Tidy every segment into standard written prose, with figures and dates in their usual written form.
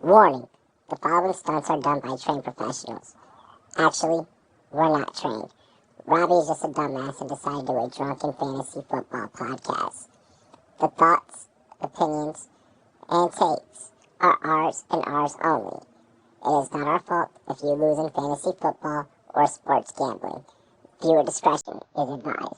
Warning, the following stunts are done by trained professionals. Actually, we're not trained. Robbie is just a dumbass and decided to do a drunken fantasy football podcast. The thoughts, opinions, and takes are ours and ours only. It is not our fault if you lose in fantasy football or sports gambling. Viewer discretion is advised.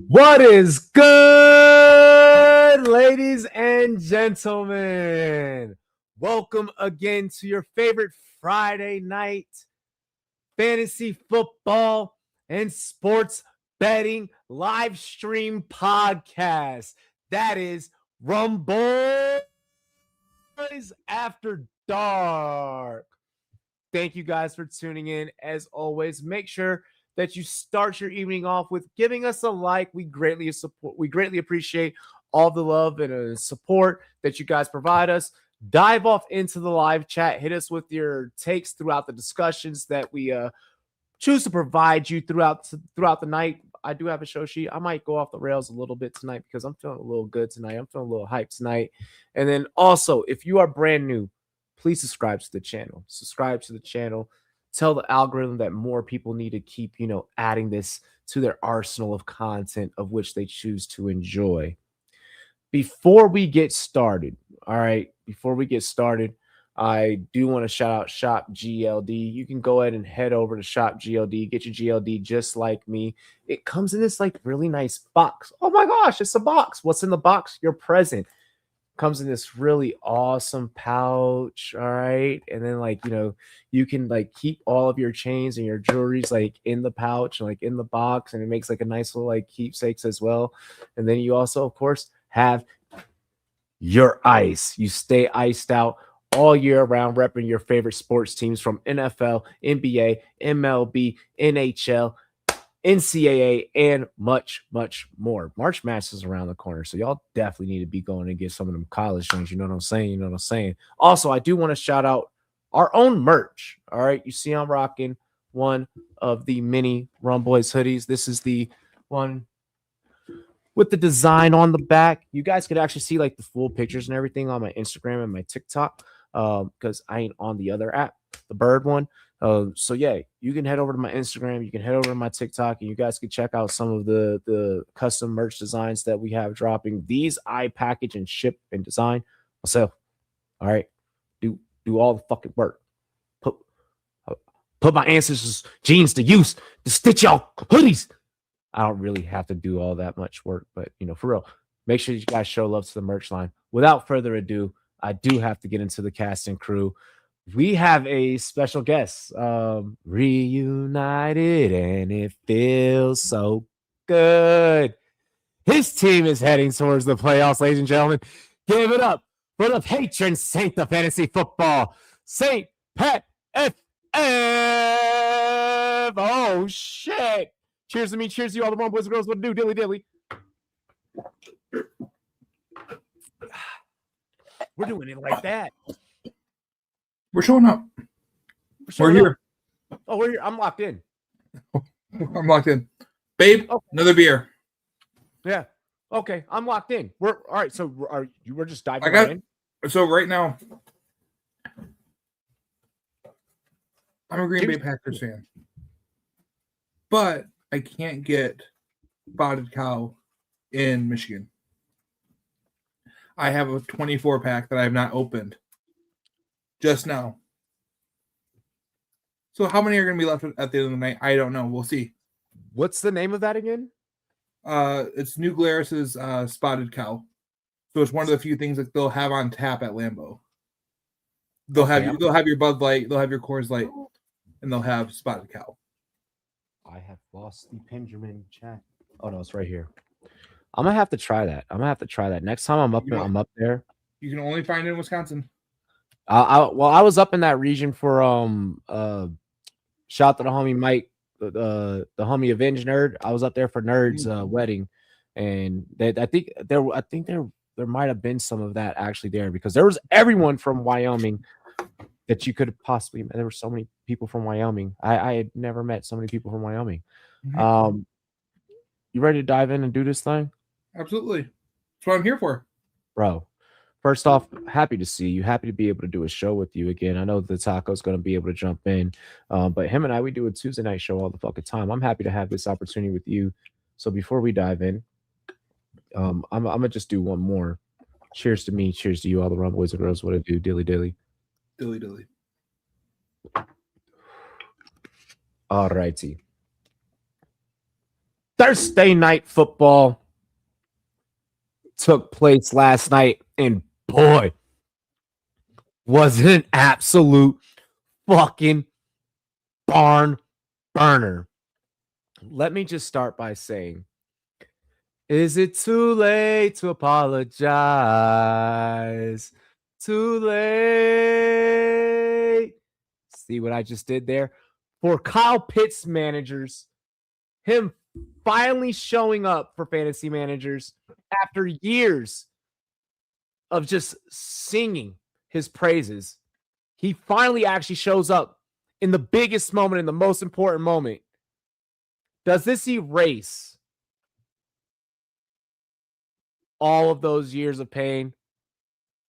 What is good, ladies and gentlemen? Welcome again to your favorite Friday night fantasy football and sports betting live stream podcast. That is Rumboyz After Dark. Thank you guys for tuning in. As always, make sure that you start your evening off with giving us a like. We greatly appreciate all the love and support that you guys provide us. Dive off into the live chat. Hit us with your takes throughout the discussions that we choose to provide you throughout the night. I do have a show sheet. I might go off the rails a little bit tonight because I'm feeling a little good tonight. I'm feeling a little hyped tonight. And then also, if you are brand new, please subscribe to the channel. Tell the algorithm that more people need to keep, adding this to their arsenal of content of which they choose to enjoy. Before we get started, I do want to shout out Shop GLD. You can go ahead and head over to Shop GLD, get your GLD just like me. It comes in this really nice box. Oh my gosh, it's a box. What's in the box? Your present. Comes in this really awesome pouch, all right? And then you can keep all of your chains and your jewelries in the pouch and in the box, and it makes a nice little keepsakes as well. And then you also, of course, have your ice. You stay iced out all year round, repping your favorite sports teams from NFL, NBA, MLB, NHL, NCAA, and much, much more. March Madness is around the corner, so y'all definitely need to be going and get some of them college things. You know what I'm saying? Also, I do want to shout out our own merch. All right, you see I'm rocking one of the mini Rumboyz hoodies. This is the one with the design on the back. You guys could actually see the full pictures and everything on my Instagram and my TikTok because I ain't on the other app, the Bird one. So yeah, you can head over to my Instagram, you can head over to my TikTok, and you guys can check out some of the custom merch designs that we have dropping. These I package and ship and design myself. All right, do all the fucking work. Put my ancestors' genes to use to stitch y'all hoodies. I don't really have to do all that much work, but for real, make sure you guys show love to the merch line. Without further ado, I do have to get into the cast and crew. We have a special guest, reunited, and it feels so good. His team is heading towards the playoffs, ladies and gentlemen. Give it up for the patron saint of fantasy football, Saint Pat FF. Oh, shit. Cheers to me. Cheers to you, all the wrong boys and girls. What to do? Dilly dilly. We're doing it like that. We're showing up. We're here. Oh, we're here. I'm locked in. I'm locked in. Babe, okay. Another beer. Yeah. Okay. I'm locked in. We're all right. So we're just diving right in. So right now, I'm a Green Bay Packers fan. But I can't get Spotted Cow in Michigan. I have a 24 pack that I have not opened just now. So how many are going to be left at the end of the night? I don't know. We'll see. What's the name of that again? It's New Glarus's Spotted Cow. So it's one of the few things that they'll have on tap at Lambeau. They'll have your Bud Light, they'll have your Coors Light, and they'll have Spotted Cow. I have lost the Benjamin chat. Oh no, it's right here. I'm gonna have to try that. Next time I'm up there. You can only find it in Wisconsin. I was up in that region for Shout out to the homie Mike, the homie Avenge Nerd. I was up there for Nerd's wedding, and I think there might have been some of that actually there because there was everyone from Wyoming that you could have possibly met. There were so many people from Wyoming. I had never met so many people from Wyoming. You ready to dive in and do this thing? Absolutely. That's what I'm here for. Bro, first off, happy to see you. Happy to be able to do a show with you again. I know the Taco's going to be able to jump in. But him and I, we do a Tuesday night show all the fucking time. I'm happy to have this opportunity with you. So before we dive in, I'm going to just do one more. Cheers to me. Cheers to you, all the Rumboyz and girls. What it do? Dilly dilly. Dilly dilly. All righty. Thursday night football took place last night, and boy, was it an absolute fucking barn burner. Let me just start by saying, is it too late to apologize? Too late. See what I just did there? For Kyle Pitts managers, him finally showing up for fantasy managers after years of just singing his praises. He finally actually shows up in the biggest moment, in the most important moment. Does this erase all of those years of pain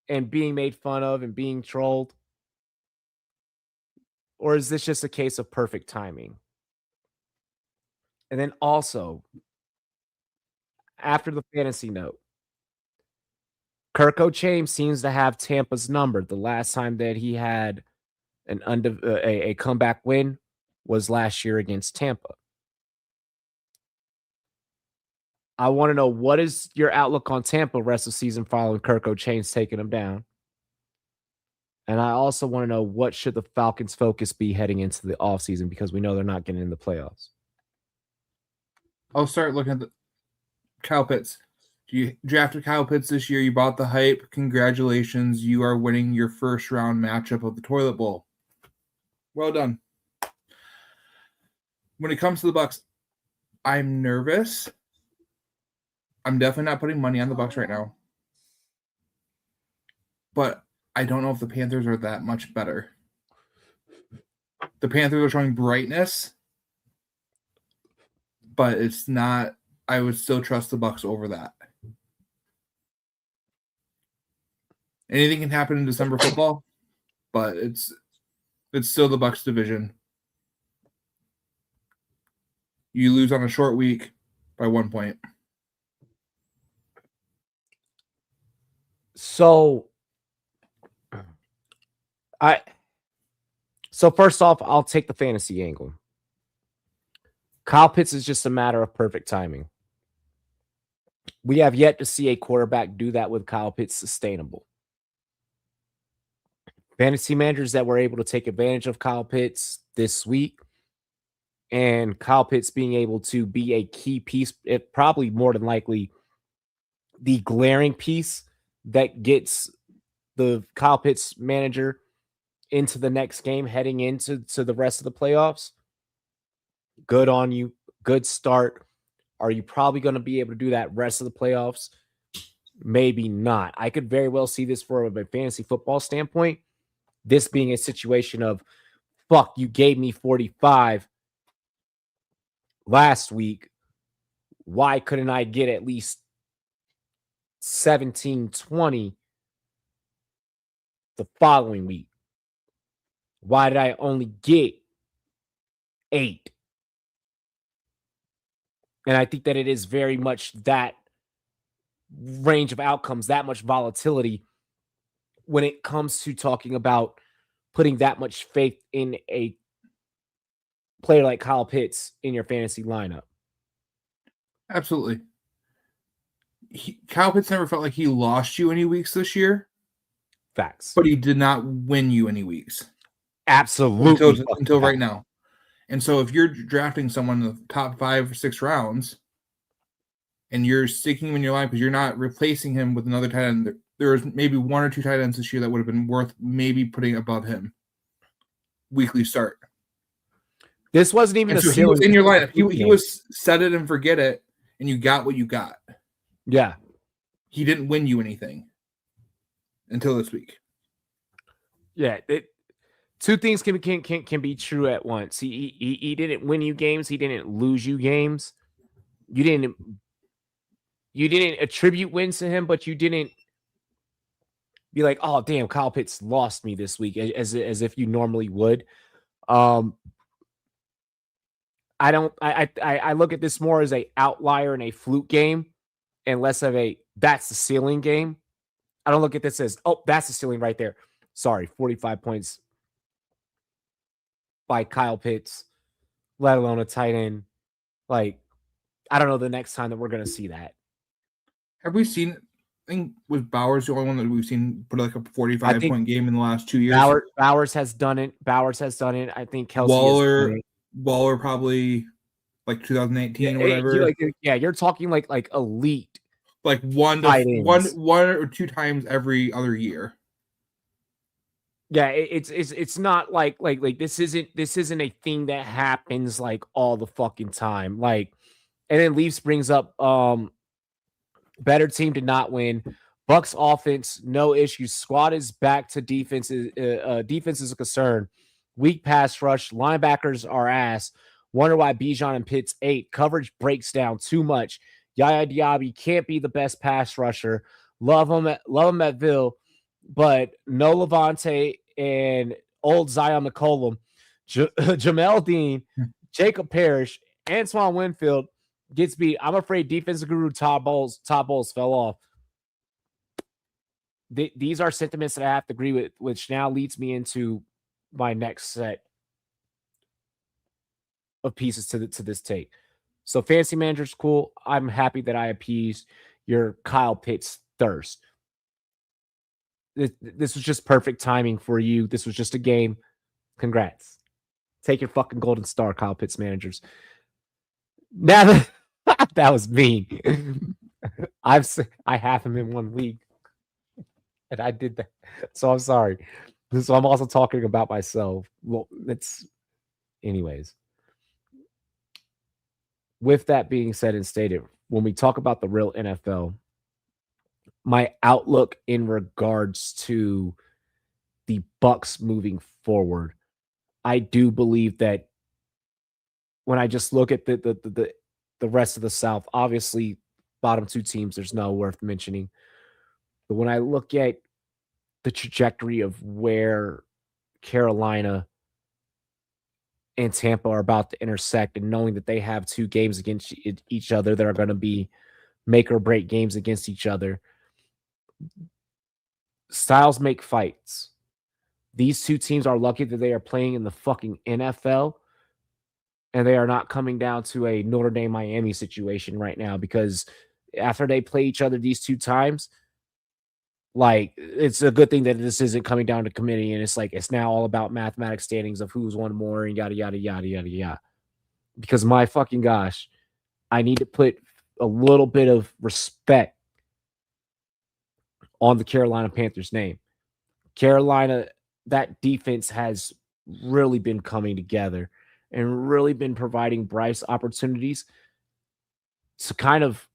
and being made fun of and being trolled? Or is this just a case of perfect timing? And then also, after the fantasy note, Kirk O'Chain seems to have Tampa's number. The last time that he had a comeback win was last year against Tampa. I want to know, what is your outlook on Tampa rest of the season following Kirk O'Chain's taking him down? And I also want to know, what should the Falcons' focus be heading into the offseason, because we know they're not getting in the playoffs. I'll start looking at the Kyle Pitts. You drafted Kyle Pitts this year. You bought the hype. Congratulations. You are winning your first round matchup of the Toilet Bowl. Well done. When it comes to the Bucs, I'm nervous. I'm definitely not putting money on the Bucs right now. But I don't know if the Panthers are that much better. The Panthers are showing brightness, but it's not. I would still trust the Bucs over that. Anything can happen in December football, but it's still the Bucs division. You lose on a short week by 1 point. So first off, I'll take the fantasy angle. Kyle Pitts is just a matter of perfect timing. We have yet to see a quarterback do that with Kyle Pitts sustainable. Fantasy managers that were able to take advantage of Kyle Pitts this week, and Kyle Pitts being able to be a key piece, it probably more than likely the glaring piece that gets the Kyle Pitts manager into the next game, heading into the rest of the playoffs. Good on you. Good start. Are you probably going to be able to do that rest of the playoffs? Maybe not. I could very well see this from a fantasy football standpoint, this being a situation of, fuck, you gave me 45 last week. Why couldn't I get at least 17, 20 the following week? Why did I only get 8? And I think that it is very much that range of outcomes, that much volatility when it comes to talking about putting that much faith in a player like Kyle Pitts in your fantasy lineup. Absolutely. Kyle Pitts never felt like he lost you any weeks this year. Facts. But he did not win you any weeks. Absolutely. Until right now. And so if you're drafting someone in the top 5 or 6 rounds and you're sticking him in your line because you're not replacing him with another tight end, there was maybe 1 or 2 tight ends this year that would have been worth maybe putting above him. Weekly start. This wasn't even And a so he ceiling. was in your lineup. He was set it and forget it, and you got what you got. Yeah. He didn't win you anything until this week. Yeah. Two things can be true at once. He didn't win you games. He didn't lose you games. You didn't attribute wins to him, but you didn't be like, oh damn, Kyle Pitts lost me this week, as if you normally would. I look at this more as a outlier and a fluke game, and less of a that's the ceiling game. I don't look at this as, oh, that's the ceiling right there. Sorry, 45 points by Kyle Pitts, let alone a tight end. Like, I don't know the next time that we're going to see that. Have we seen, I think, was Bowers the only one that we've seen put like a 45-point game in the last 2 years? Bowers has done it. I think Kelsey Waller probably like 2018 or whatever. You're talking like elite. Like one or two times every other year. Yeah, it's not like this isn't a thing that happens like all the fucking time. Like, and then Leafs brings up better team did not win. Bucks offense, no issues. Squad is back to defense. Defense is a concern. Weak pass rush. Linebackers are ass. Wonder why Bijan and Pitts 8. Coverage breaks down too much. Yaya Diaby can't be the best pass rusher. Love him at Ville, but no Levante and old Zion McCollum, Jamel Dean, Jacob Parrish, Antoine Winfield gets beat. I'm afraid defensive guru Todd Bowles fell off. These are sentiments that I have to agree with, which now leads me into my next set of pieces to this take. So fantasy manager's cool. I'm happy that I appeased your Kyle Pitts thirst. This was just perfect timing for you. This was just a game. Congrats. Take your fucking golden star, Kyle Pitts managers. Now that was mean. I have him in 1 week, and I did that. So I'm sorry. So I'm also talking about myself. Well, anyways. With that being said and stated, when we talk about the real NFL, my outlook in regards to the Bucks moving forward, I do believe that when I just look at the rest of the South, obviously bottom two teams, there's no worth mentioning. But when I look at the trajectory of where Carolina and Tampa are about to intersect, and knowing that they have 2 games against each other that are going to be make or break games against each other, styles make fights. These 2 teams are lucky that they are playing in the fucking NFL, and they are not coming down to a Notre Dame Miami situation right now, because after they play each other these 2 times, like, it's a good thing that this isn't coming down to committee, and it's now all about mathematics standings of who's won more and yada yada yada yada yada. Because my fucking gosh, I need to put a little bit of respect on the Carolina Panthers name. Carolina, that defense has really been coming together and really been providing Bryce opportunities to kind of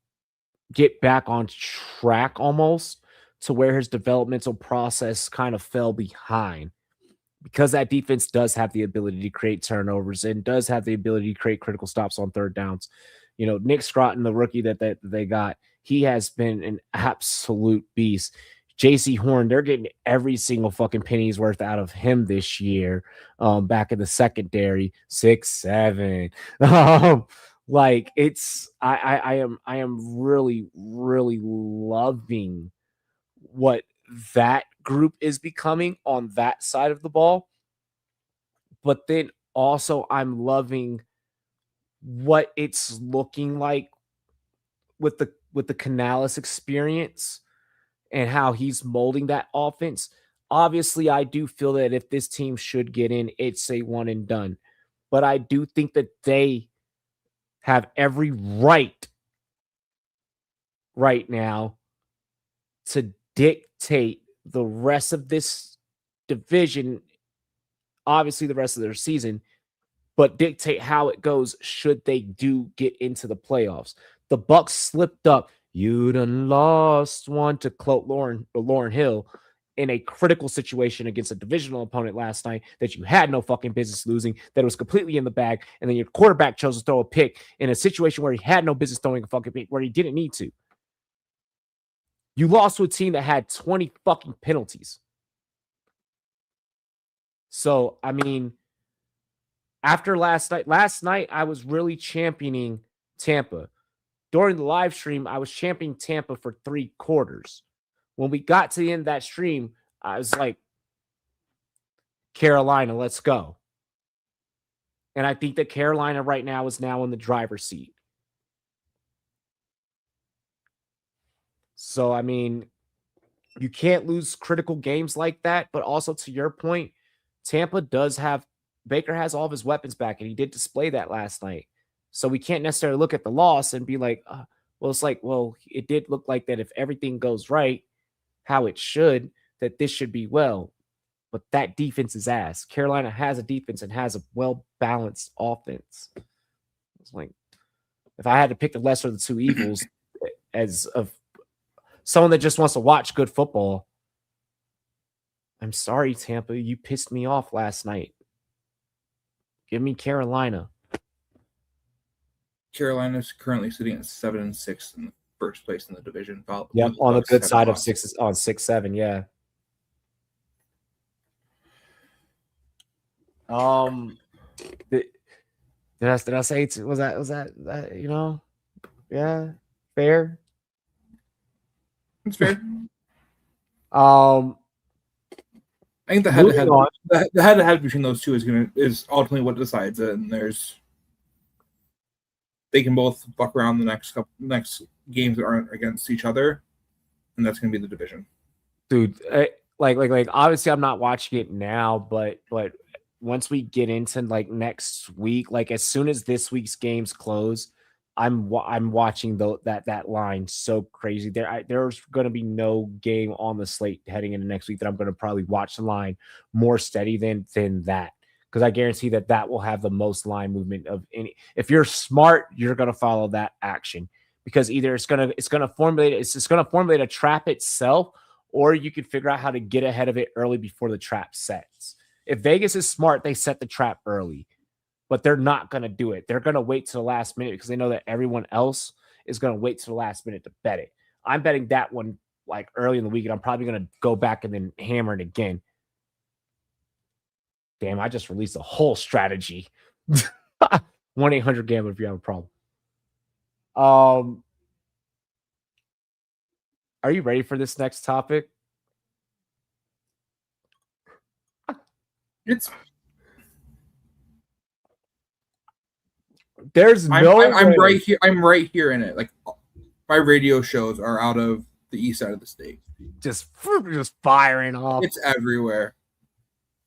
get back on track almost, to where his developmental process kind of fell behind, because that defense does have the ability to create turnovers and does have the ability to create critical stops on third downs. You know, Nick Scroton, the rookie that they got, he has been an absolute beast. JC Horn, they're getting every single fucking penny's worth out of him this year. Back in the secondary, 6'7". Like, it's I am really, really loving what that group is becoming on that side of the ball. But then also I'm loving what it's looking like with the Canales experience and how he's molding that offense. Obviously, I do feel that if this team should get in, it's a one and done. But I do think that they have every right now to dictate the rest of this division, obviously the rest of their season, but dictate how it goes should they do get into the playoffs. The Bucks slipped up. You done lost one to Lauren Hill in a critical situation against a divisional opponent last night that you had no fucking business losing, that was completely in the bag, and then your quarterback chose to throw a pick in a situation where he had no business throwing a fucking pick, where he didn't need to. You lost to a team that had 20 fucking penalties. So, I mean, after last night, I was really championing Tampa. During the live stream, I was championing Tampa for 3 quarters. When we got to the end of that stream, I was like, Carolina, let's go. And I think that Carolina right now is now in the driver's seat. So, I mean, you can't lose critical games like that. But also, to your point, Tampa does have, Baker has all of his weapons back, and he did display that last night. So we can't necessarily look at the loss and be like, well, it's like, well, it did look like that if everything goes right, how it should, that this should be well. But that defense is ass. Carolina has a defense and has a well-balanced offense. It's like, if I had to pick the lesser of the two evils as of someone that just wants to watch good football, I'm sorry, Tampa, you pissed me off last night. Give me Carolina. Carolina's currently sitting at 7-6 in the first place in the division. Yep, on the good side of 6-7, yeah. Did I say was that you know? Yeah, fair. It's fair. I think the head-to-head between those two is ultimately what decides it, and they can both buck around the next games that aren't against each other, and that's going to be the division. Dude, like obviously I'm not watching it now, but once we get into like next week, like as soon as this week's games close, I'm watching that line so crazy. There's going to be no game on the slate heading into next week that I'm going to probably watch the line more steady than that, because I guarantee that will have the most line movement of any. If you're smart, you're going to follow that action, because either it's going to formulate a trap itself, or you can figure out how to get ahead of it early before the trap sets. If Vegas is smart, they set the trap early. But they're not going to do it. They're going to wait to the last minute because they know that everyone else is going to wait to the last minute to bet it. I'm betting that one like early in the week, and I'm probably going to go back and then hammer it again. Damn, I just released a whole strategy. 1-800-GAMBLER if you have a problem. Are you ready for this next topic? I'm right here. I'm right here in it. Like, my radio shows are out of the east side of the state. Just firing off. It's everywhere.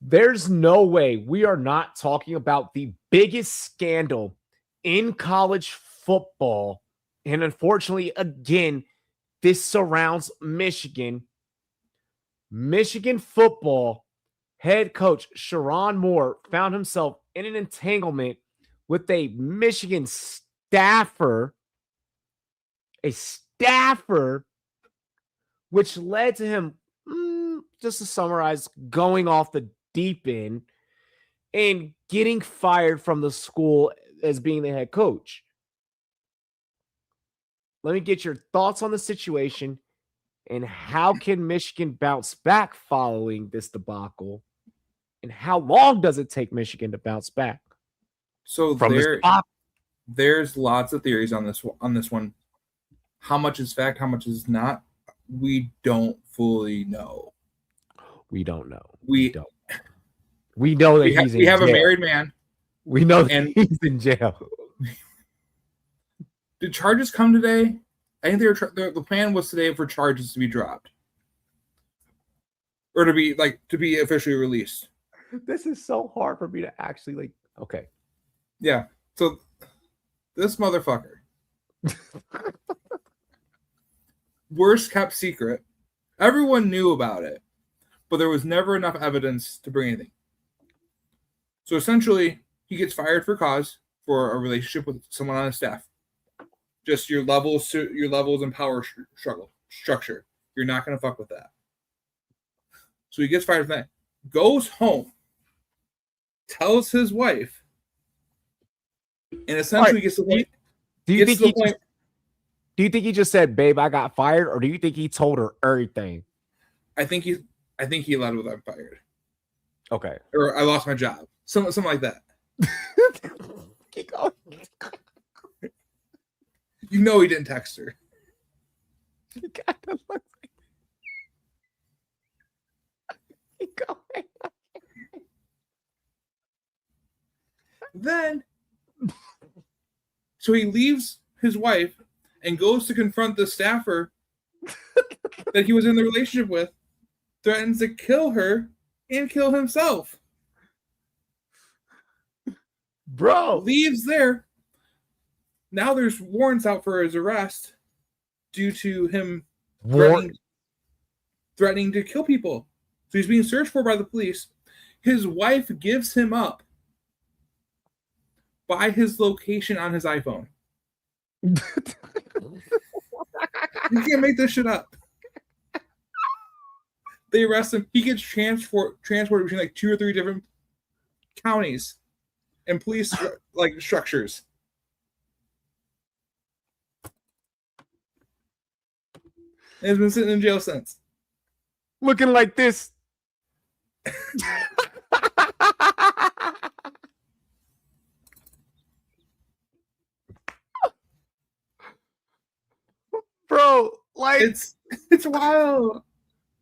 There's no way we are not talking about the biggest scandal in college football. And unfortunately, again, this surrounds Michigan. Michigan football head coach Sherrone Moore found himself in an entanglement with a Michigan staffer, which led to him, just to summarize, going off the deep end and getting fired from the school as being the head coach. Let me get your thoughts on the situation and how can Michigan bounce back following this debacle, and how long does it take Michigan to bounce back? So there's lots of theories on this one. How much is fact? How much is not? We don't fully know. We don't know. We don't. We know that he's in jail. We have a married man. We know that he's in jail. Did charges come today? I think the plan was today for charges to be dropped, or to be officially released. This is so hard for me to actually okay. Yeah. So this motherfucker, worst kept secret. Everyone knew about it, but there was never enough evidence to bring anything. So essentially, he gets fired for cause for a relationship with someone on his staff. Just your levels in power structure. You're not going to fuck with that. So he gets fired for that. Goes home, tells his wife, and essentially gets the point. Do you think he just said, "Babe, I got fired," or do you think he told her everything? I think he led with "I'm fired." Okay. Or I lost my job. Something like that. Keep going. You know he didn't text her. He kind of looks like... Keep going. Then, so he leaves his wife and goes to confront the staffer that he was in the relationship with, threatens to kill her and kill himself. Bro. Leaves there. Now there's warrants out for his arrest due to him threatening to kill people. So he's being searched for by the police. His wife gives him up by his location on his iPhone. You can't make this shit up. They arrest him. He gets transported between like 2 or 3 different counties and police like structures. And has been sitting in jail since. Looking like this. Bro, like it's wild.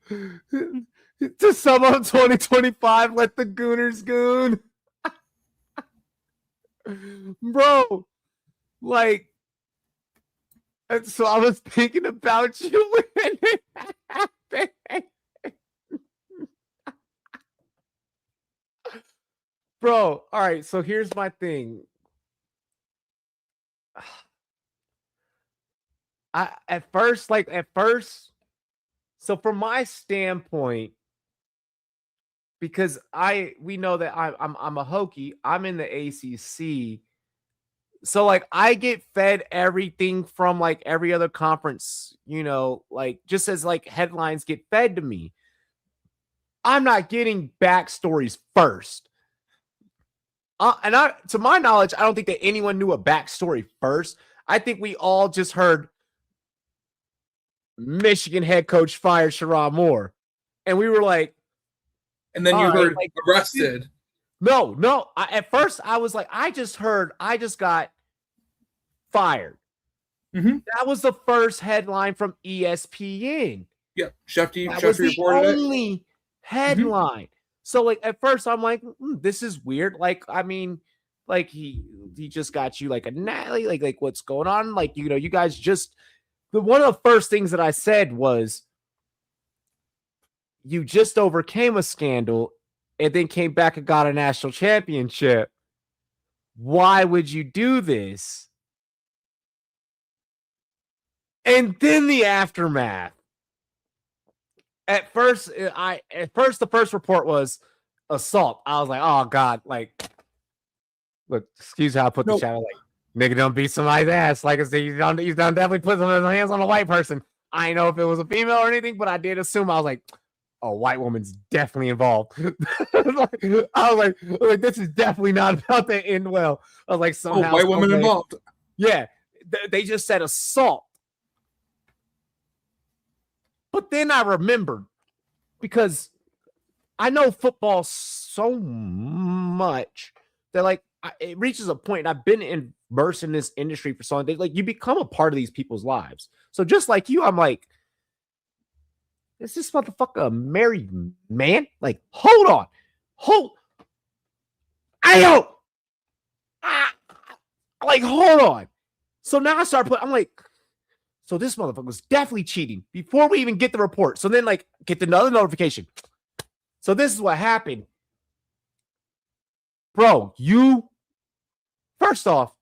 To sum up 2025, let the gooners goon. Bro, like, and so I was thinking about you when it happened. Bro, all right, so here's my thing. At first, so from my standpoint, because we know that I'm a Hokie, I'm in the ACC. So like I get fed everything from like every other conference, like just as like headlines get fed to me. I'm not getting backstories first. To my knowledge, I don't think that anyone knew a backstory first. I think we all just heard Michigan head coach fired Sherrod Moore. And we were like, and then you heard like, arrested. No. At first I was like, I just got fired. Mm-hmm. That was the first headline from ESPN. Yeah, Shefty was the reported only headline. Mm-hmm. So like at first I'm like, this is weird. Like, I mean, like he just got you like a Natalie, like what's going on? Like, you guys just one of the first things that I said was you just overcame a scandal and then came back and got a national championship. Why would you do this? And then the aftermath. At first, the first report was assault. I was like, oh God, like, look, excuse how I put the shadow, like, nigga don't beat somebody's ass. Like I said, you done definitely put some hands on a white person. I didn't know if it was a female or anything, but I did assume. I was like, oh, white woman's definitely involved. I was like, this is definitely not about to end well. I was like, somehow white woman involved. Yeah, they just said assault. But then I remembered, because I know football so much that like it reaches a point. I've been immersed in this industry for so long. Like you become a part of these people's lives. So just like you, I'm like, is this motherfucker a married man? Like, hold on, like hold on. So now I start putting. I'm like, so this motherfucker was definitely cheating before we even get the report. So then, like, get another notification. So this is what happened. Bro, first off,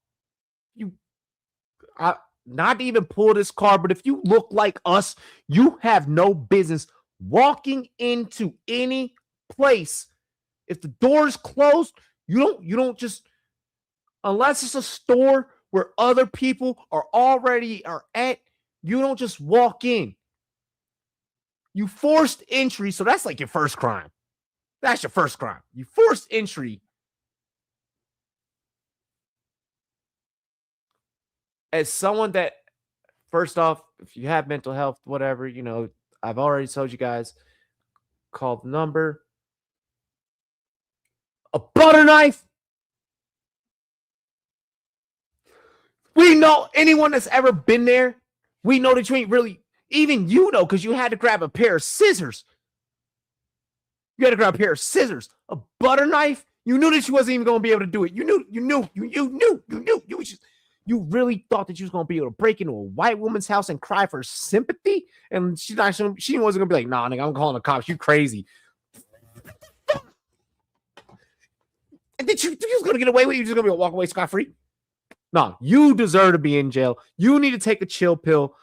not to even pull this card, but if you look like us, you have no business walking into any place. If the door is closed, you don't just unless it's a store where other people are at, you don't just walk in. You forced entry, so that's like your first crime. That's your first crime. You forced entry. As someone that, first off, if you have mental health, whatever, I've already told you guys, call the number. A butter knife. We know anyone that's ever been there. We know that you ain't really, even because you had to grab a pair of scissors. You had to grab a pair of scissors. A butter knife. You knew that you wasn't even going to be able to do it. You knew. You really thought that you was going to be able to break into a white woman's house and cry for sympathy? And she wasn't going to be like, nah, nigga, I'm calling the cops. You crazy. And then you was going to get away with it? You just going to be able to walk away scot-free? No, you deserve to be in jail. You need to take a chill pill.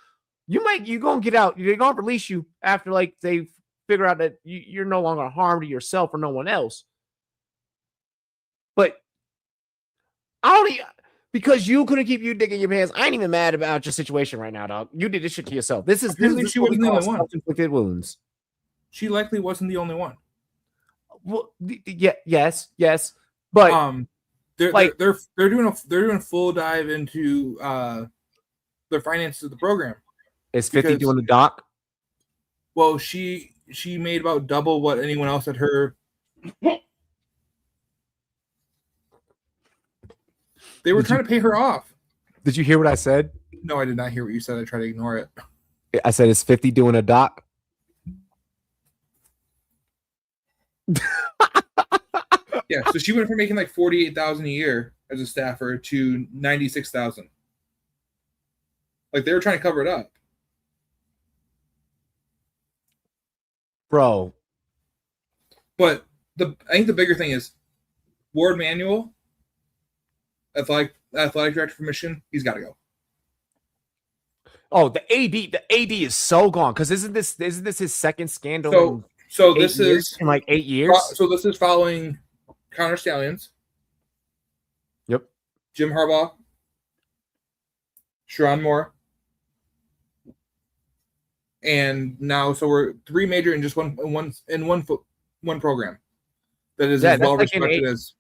You're going to get out. They're going to release you after they figure out that you're no longer a harm to yourself or no one else. But because you couldn't keep you dick in your pants, I ain't even mad about your situation right now, dog. You did this shit to yourself. This is she wasn't the only one. Self-inflicted wounds. She likely wasn't the only one. Well, yeah, yes, but they're doing a full dive into the finances of the program. Is 50 doing the doc? Well, she made about double what anyone else at her. They were trying to pay her off. Did you hear what I said? No, I did not hear what you said. I tried to ignore it. I said, is 50 doing a doc? Yeah, so she went from making like $48,000 a year as a staffer to $96,000. Like they were trying to cover it up, bro. But I think the bigger thing is Ward Manuel, athletic director for Michigan. He's got to go. Oh, the AD is so gone because isn't this his second scandal? So this is in like 8 years. So this is following Connor Stallions. Yep. Jim Harbaugh. Sharon Moore. And now, so we're three major in just one program that is as well respected as.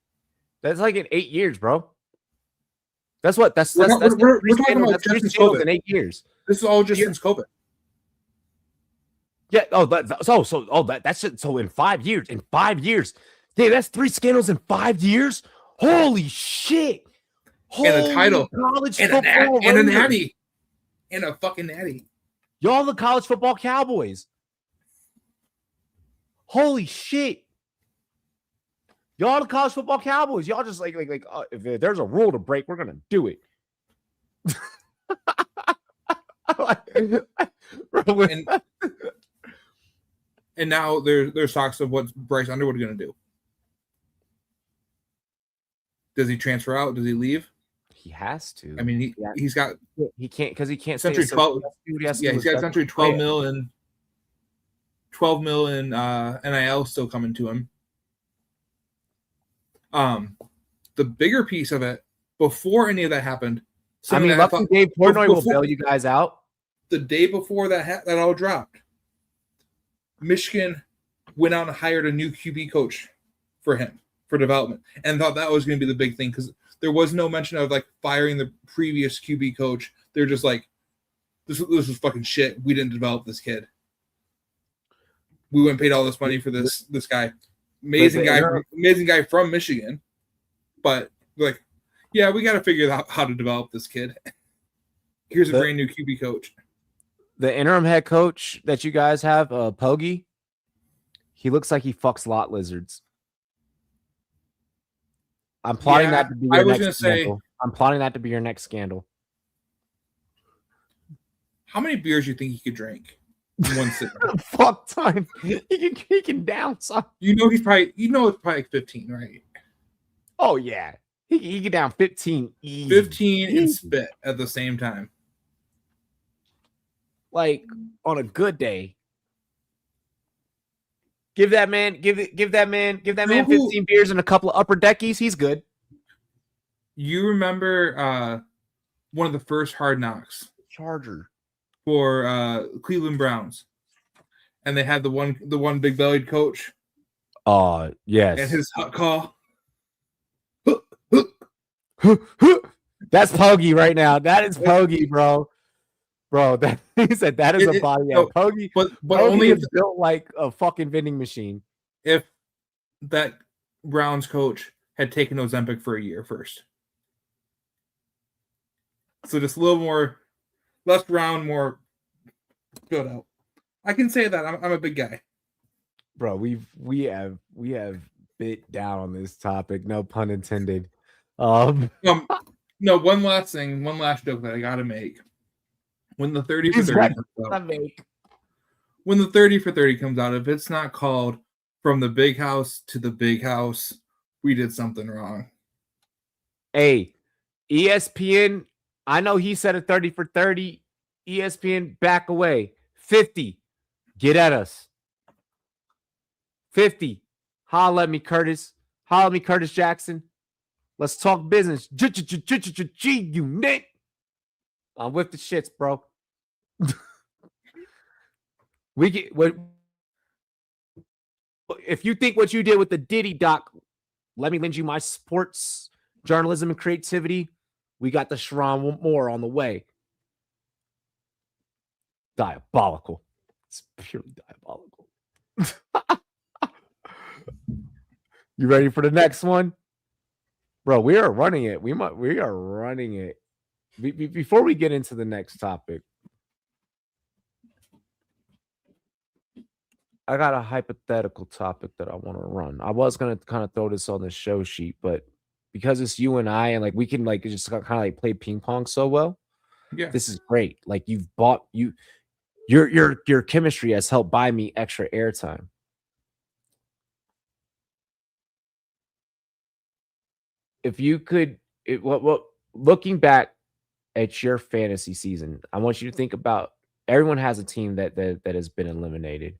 That's like in 8 years, bro. That's we're talking about just since COVID. In 8 years. This is all just since COVID. Yeah. That's it. So in 5 years. Yeah, that's 3 scandals in 5 years. Holy shit! And a title, college and football, and a natty, and a fucking natty. Y'all the college football Cowboys. Holy shit! Y'all the college football Cowboys. Y'all just like if there's a rule to break, we're gonna do it. And now there's talks of what Bryce Underwood is gonna do. Does he transfer out? Does he leave? He has to. I mean, he's got. He can't because he can't. Essentially 12. Yeah, he's got essentially 12 mil and 12 mil in NIL still coming to him. The bigger piece of it before any of that happened. I mean, lucky Dave Portnoy will bail you guys out. The day before that all dropped, Michigan went out and hired a new QB coach for him for development, and thought that was going to be the big thing because there was no mention of like firing the previous QB coach. They're just like, this was fucking shit. We didn't develop this kid. We went and paid all this money for this guy. Amazing guy from Michigan. But like, yeah, we got to figure out how to develop this kid. Here's a brand new QB coach. The interim head coach that you guys have, Poggi, he looks like he fucks lot lizards. I'm plotting that to be your next scandal. I'm plotting that to be your next scandal. How many beers do you think he could drink in one sitting? Fuck time. He can down some. It's probably like 15, right? Oh yeah. He can down 15 easy. 15 and spit at the same time. Like on a good day. Give that man 15 beers and a couple of upper deckies. He's good. You remember one of the first Hard Knocks Charger. for Cleveland Browns, and they had the one big bellied coach. Yes. And his hut call. That's Poggy right now. That is Poggy, bro. Bro, that he said that is a body. Yeah, Poggy, but Poggy only is built like a fucking vending machine. If that Browns coach had taken Ozempic for a year first. So just a little more, less round, more built out. I can say that I'm a big guy, bro. We have bit down on this topic. No pun intended. No, one last joke that I gotta make. When the 30 for 30 comes out, when the 30 for 30 comes out, if it's not called From the Big House to the Big House, we did something wrong. Hey, ESPN, I know he said a 30 for 30. ESPN, back away. 50. Get at us. 50. Holla at me, Curtis. Holla at me, Curtis Jackson. Let's talk business. G-Unit. I'm with the shits, bro. We get what if you think what you did with the Diddy doc, let me lend you my sports journalism and creativity. We got the Sharon Moore on the way. Diabolical. It's purely diabolical. You ready for the next one? Bro, we are running it. We are running it. Before we get into the next topic, I got a hypothetical topic that I want to run. I was going to kind of throw this on the show sheet, but because it's you and I, and like we can like just kind of like play ping pong so well. Yeah, this is great. Like your chemistry has helped buy me extra airtime. If you could, looking back at your fantasy season, I want you to think about everyone has a team that has been eliminated.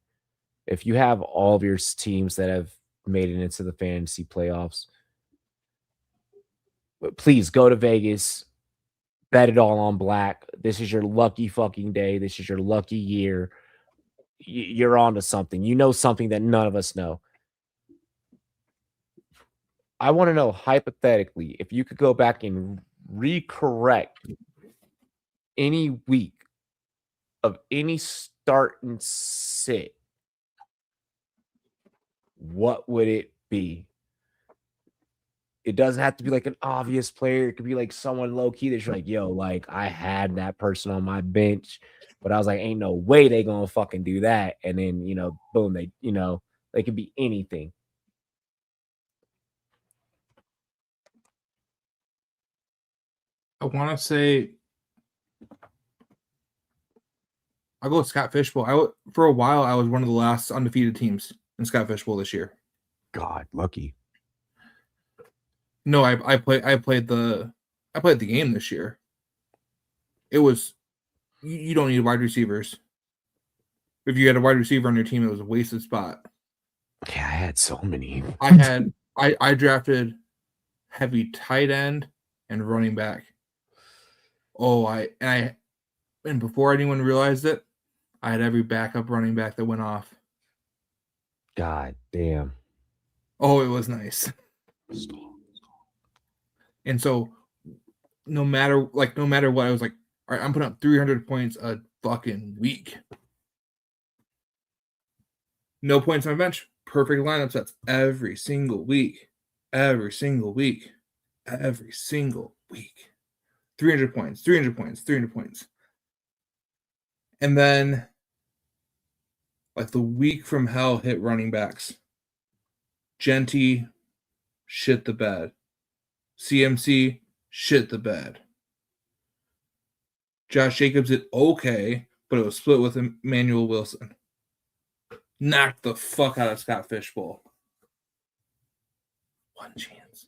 If you have all of your teams that have made it into the fantasy playoffs, please go to Vegas, bet it all on black. This is your lucky fucking day. This is your lucky year. You're on to something. You know something that none of us know. I want to know, hypothetically, if you could go back and recorrect any week of any start and sit, what would it be? It doesn't have to be like an obvious player. It could be like someone low key that's like, yo, like I had that person on my bench, but I was like, ain't no way they gonna fucking do that. And then, boom, they could be anything. I want to say I'll go with Scott Fishbowl. For a while, I was one of the last undefeated teams in Scott Fishbowl this year. God, lucky. No, I played the game this year. It was you don't need wide receivers. If you had a wide receiver on your team, it was a wasted spot. Yeah, I had so many. I drafted heavy tight end and running back. And before anyone realized it, I had every backup running back that went off. God damn. Oh, it was nice. And so no matter what, I was like, all right, I'm putting up 300 points a fucking week. No points on my bench. Perfect lineup sets every single week. Every single week. 300 points, 300 points, 300 points. And then, like, the week from hell hit running backs. Genty, shit the bed. CMC, shit the bed. Josh Jacobs did okay, but it was split with Emmanuel Wilson. Knocked the fuck out of Scott Fishbowl. One chance.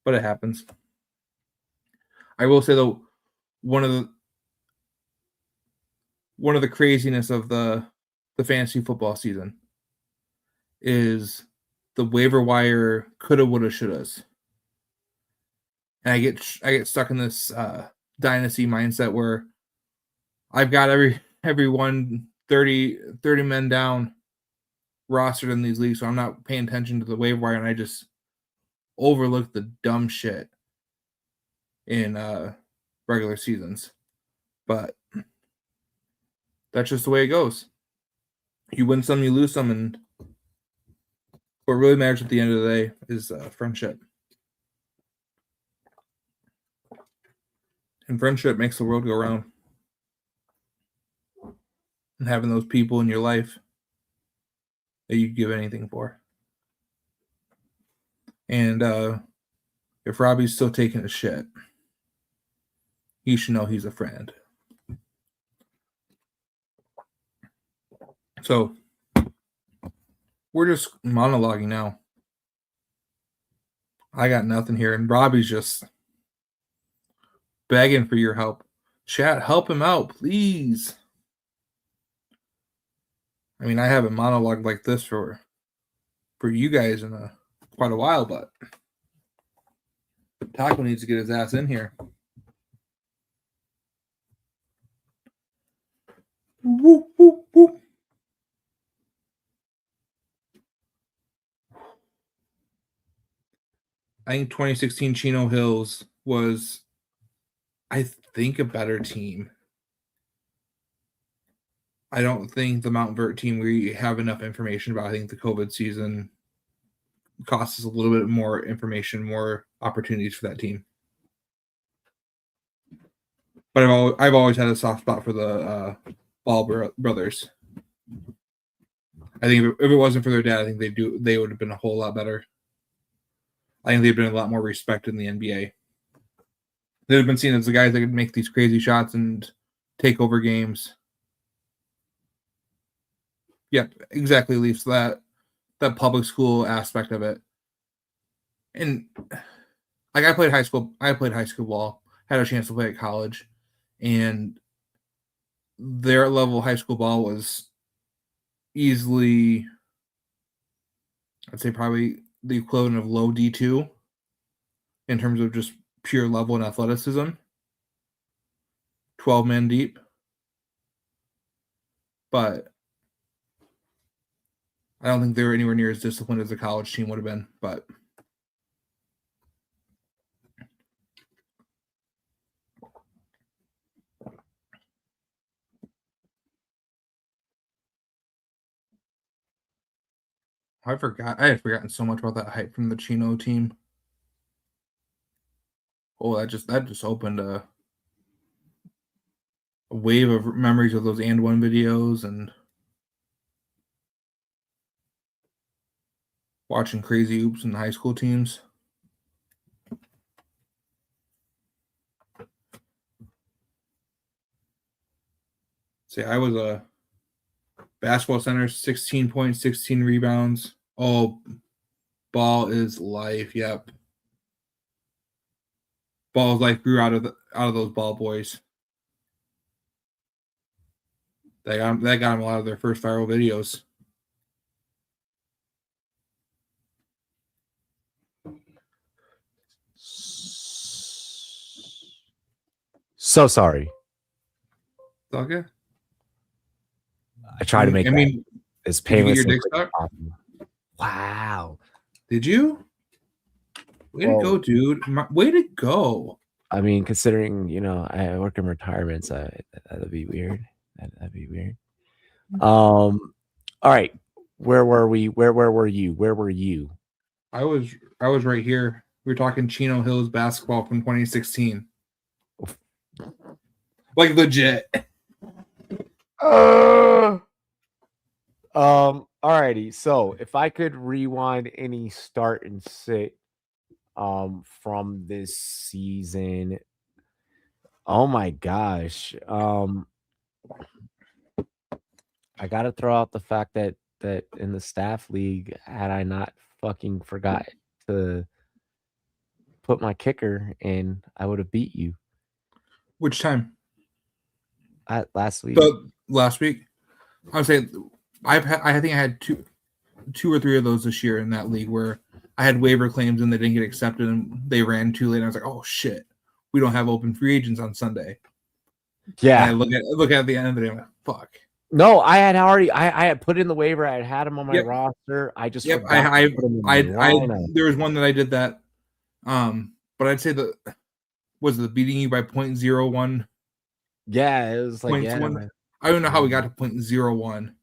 But it happens. I will say, though, one of the craziness of the fantasy football season is the waiver wire coulda, woulda, shouldas. and I get stuck in this dynasty mindset where I've got everyone 30 men down rostered in these leagues, so I'm not paying attention to the waiver wire, and I just overlook the dumb shit in regular seasons. But that's just the way it goes. You win some, you lose some, and what really matters at the end of the day is friendship. And friendship makes the world go round. And having those people in your life that you'd give anything for. And if Robbie's still taking a shit, he should know he's a friend. So we're just monologuing now. I got nothing here, and Robbie's just begging for your help. Chat, help him out, please. I mean, I haven't monologued like this for you guys in quite a while, but Taco needs to get his ass in here. Whoop, whoop, whoop. I think 2016 Chino Hills was, I think, a better team. I don't think the Mount Vert team we have enough information about. I think the COVID season cost us a little bit more information, more opportunities for that team. But I've always had a soft spot for the Ball brothers. I think if it wasn't for their dad, I think they would have been a whole lot better. I think they've been a lot more respected in the NBA. They'd have been seen as the guys that could make these crazy shots and take over games. Yep, exactly, Leafs. That public school aspect of it. And like I played high school ball, had a chance to play at college, and their level of high school ball was easily, I'd say probably the equivalent of low D2 in terms of just pure level and athleticism. 12 men deep. But I don't think they were anywhere near as disciplined as the college team would have been. But I had forgotten so much about that hype from the Chino team. Oh, that just opened a wave of memories of those and one videos and watching crazy oops in the high school teams. See, I was a basketball center, 16 points, 16 rebounds. Oh, ball is life. Yep. Ball is life grew out of those ball boys. That got them a lot of their first viral videos. So sorry. Okay. I try to make as painless as possible. Wow. Did you? Way to go, dude. Way to go. I mean, considering, I work in retirement, so that'd be weird. That'd be weird. All right. Where were we? Where were you? Where were you? I was right here. We were talking Chino Hills basketball from 2016. Like legit. Alrighty. So if I could rewind any start and sit from this season. Oh my gosh. I gotta throw out the fact that in the staff league, had I not fucking forgot to put my kicker in, I would have beat you. Which time? Last week. Last week? I would say I think I had two or three of those this year in that league where I had waiver claims and they didn't get accepted and they ran too late. And I was like, oh shit, we don't have open free agents on Sunday. Yeah. And I look at the end of the day, I'm like, fuck. No, I had put in the waiver. I had him on my roster. I just there was one that I did that. But I'd say was it beating you by 0.01? Yeah, it was like I don't know how we got to 0.01.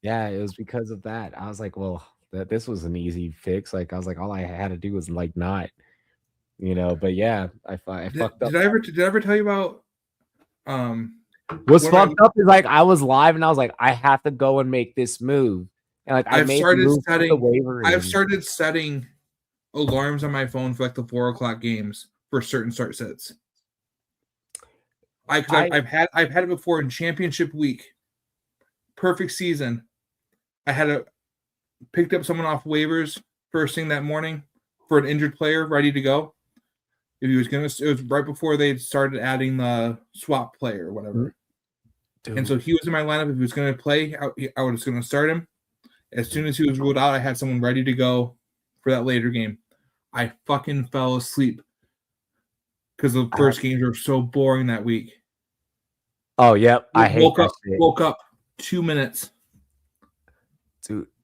Yeah, it was because of that. I was like, well, this was an easy fix. Like I was like, all I had to do was like not, But yeah, I fucked up. Did I ever tell you about? What's fucked up is like I was live and I was like, I have to go and make this move, and like I've started setting alarms on my phone for like the 4 o'clock games for certain start sets. I've had it before in championship week, perfect season. I had picked up someone off waivers first thing that morning for an injured player ready to go. If he was it was right before they started adding the swap player or whatever. Dude. And so he was in my lineup. If he was going to play, I was going to start him. As soon as he was ruled out, I had someone ready to go for that later game. I fucking fell asleep because the first games were so boring that week. Oh, yep. I woke up 2 minutes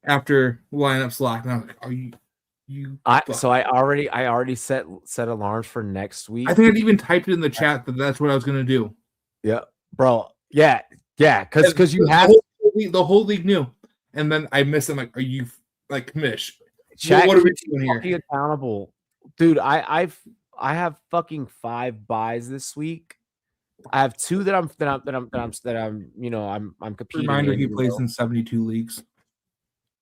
after lineups locked. And I was like, are you so I already set alarms for next week. I think I'd even typed it in the chat that that's what I was going to do. Yeah, bro. Yeah. Because you have the whole league knew. And then I missed them. Like, are you like Mish? Chat, what are we doing here? Be accountable, dude. I have fucking 5 buys this week. I have 2 that I'm competing. Reminder, he plays in 72 leagues.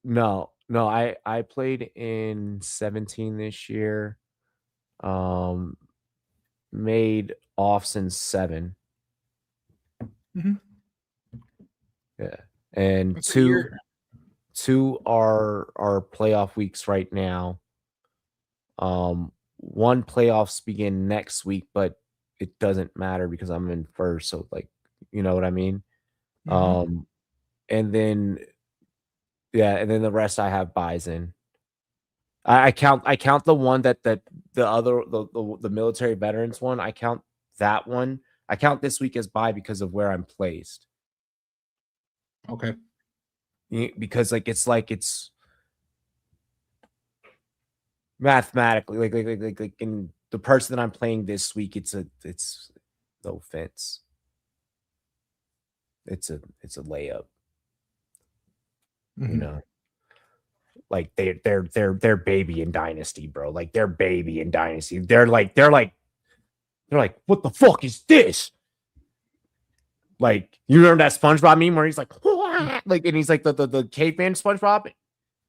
No, I played in 17 this year. Made offs in 7. Mm-hmm. Yeah, and that's 2 are playoff weeks right now. One playoffs begin next week, but it doesn't matter because I'm in first. So like, you know what I mean? Mm-hmm. And then the rest I have buys in. I count the one that the other the military veterans one. I count that one. I count this week as buy because of where I'm placed. Okay. Because it's mathematically like in the person that I'm playing this week, it's no offense. It's a layup. Mm-hmm. Like they're baby in Dynasty, bro. Like they're baby in Dynasty. They're like, what the fuck is this? Like, you remember that SpongeBob meme where he's like, like, and he's like the caveman SpongeBob,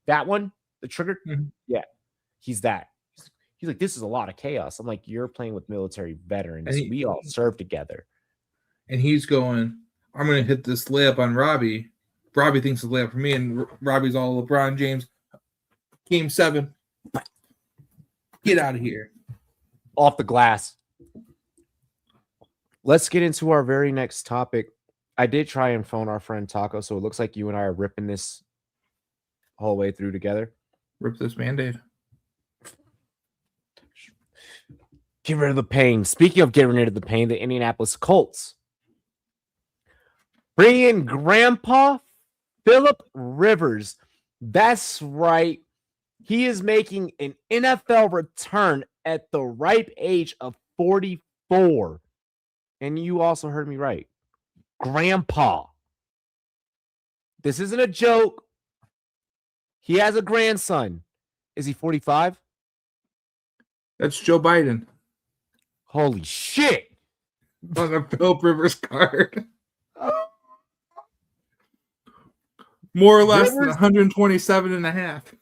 that one, the trigger, yeah, he's that. He's like, this is a lot of chaos. I'm like, you're playing with military veterans. We all serve together. And he's going, I'm going to hit this layup on Robbie. Robbie thinks it's a layup for me, and Robbie's all LeBron James. Game 7. Get out of here. Off the glass. Let's get into our very next topic. I did try and phone our friend Taco, so it looks like you and I are ripping this whole way through together. Rip this Band-Aid. Get rid of the pain. Speaking of getting rid of the pain, the Indianapolis Colts bring in Grandpa Phillip Rivers. That's right. He is making an NFL return at the ripe age of 44. And you also heard me right. Grandpa. This isn't a joke. He has a grandson. Is he 45? That's Joe Biden. Holy shit. On a Phillip Rivers card. More or less than 127 and a half.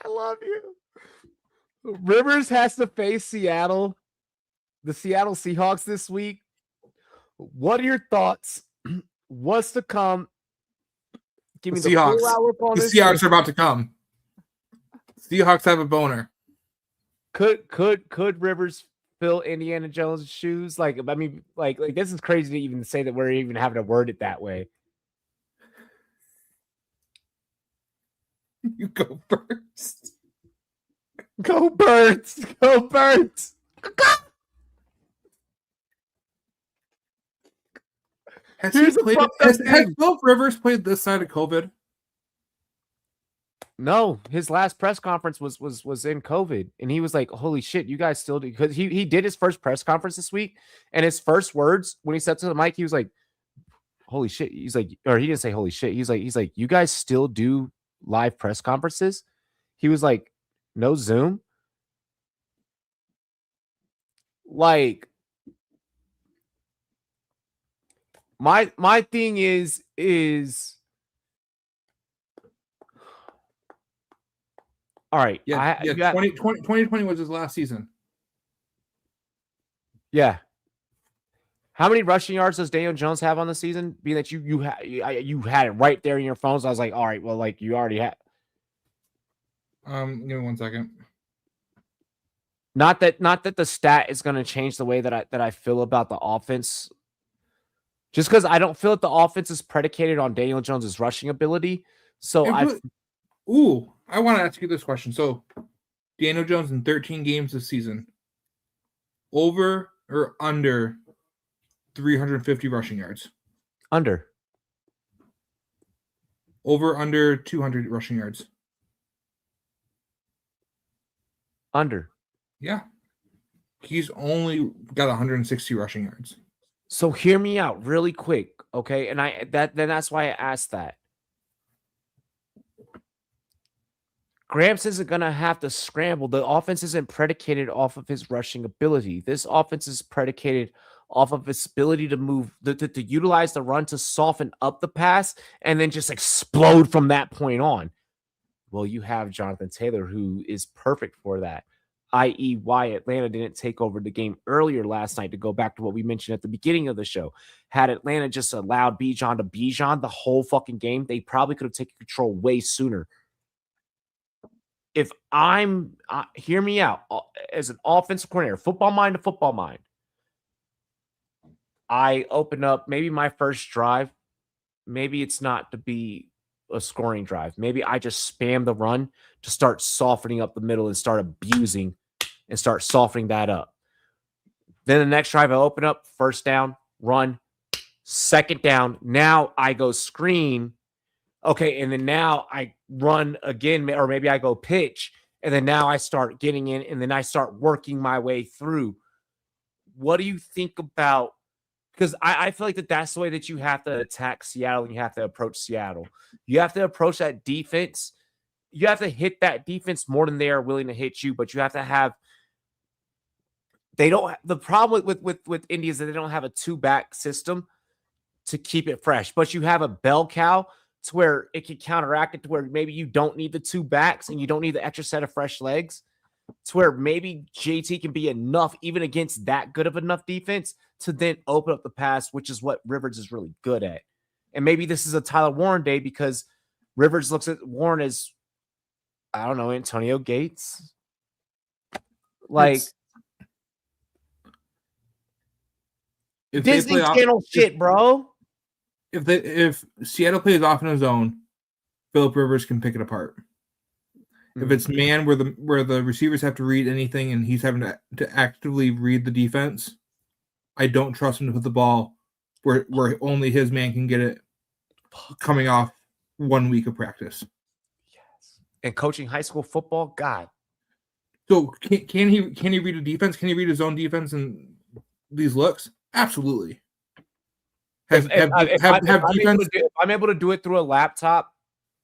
I love you. Rivers has to face Seattle, the Seattle Seahawks this week. What are your thoughts? What's to come? Give me the Seahawks. The Seahawks are about to come. Seahawks have a boner. Could Rivers fill Indiana Jones' shoes? Like, I mean, like this is crazy to even say that we're even having to word it that way. You go first. Go Birds! Go Birds! Go! Has thing. Philip Rivers played this side of COVID? No, his last press conference was in COVID, and he was like, "Holy shit, you guys still do?" Because he did his first press conference this week, and his first words when he stepped to the mic, he was like, "Holy shit!" He's like, or he didn't say "Holy shit." He's like, "You guys still do live press conferences?" He was like, "No Zoom." Like, my thing is all right. Yeah, 2020 was his last season. Yeah. How many rushing yards does Daniel Jones have on the season? Being that you had it right there in your phones, I was like, all right, well, like you already had. Give me 1 second. Not that the stat is going to change the way that I feel about the offense. Just because I don't feel that the offense is predicated on Daniel Jones's rushing ability. So I want to ask you this question. So Daniel Jones in 13 games this season, over or under 350 rushing yards? Under. Over under 200 rushing yards? Under. Yeah. He's only got 160 rushing yards. So hear me out really quick, okay? And that's why I asked that. Gramps isn't going to have to scramble. The offense isn't predicated off of his rushing ability. This offense is predicated off of his ability to move, to utilize the run to soften up the pass and then just explode from that point on. Well, you have Jonathan Taylor, who is perfect for that, i.e. why Atlanta didn't take over the game earlier last night, to go back to what we mentioned at the beginning of the show. Had Atlanta just allowed Bijan to Bijan the whole fucking game, they probably could have taken control way sooner. If I'm, hear me out, as an offensive coordinator, football mind to football mind, I open up maybe my first drive. Maybe it's not to be a scoring drive. Maybe I just spam the run to start softening up the middle and start abusing and start softening that up. Then the next drive, I open up, first down, run, second down. Now I go screen. Okay, and then now I run again, or maybe I go pitch, and then now I start getting in, and then I start working my way through. What do you think about, because I feel like that's the way that you have to attack Seattle and you have to approach Seattle. You have to approach that defense. You have to hit that defense more than they are willing to hit you, but you have to have, the problem with Indy is that they don't have a two-back system to keep it fresh, but you have a bell cow to where it can counteract it, to where maybe you don't need the two backs and you don't need the extra set of fresh legs, to where maybe JT can be enough, even against that good of enough defense, to then open up the pass, which is what Rivers is really good at. And maybe this is a Tyler Warren day because Rivers looks at Warren as, I don't know, Antonio Gates. Like, Disney Channel shit, bro. If Seattle plays off in his own, Philip Rivers can pick it apart. Mm-hmm. If it's man where the receivers have to read anything and he's having to actively read the defense, I don't trust him to put the ball where only his man can get it coming off 1 week of practice. Yes. And coaching high school football, God. So can he read a defense? Can he read his own defense and these looks? Absolutely. If I'm able to do it through a laptop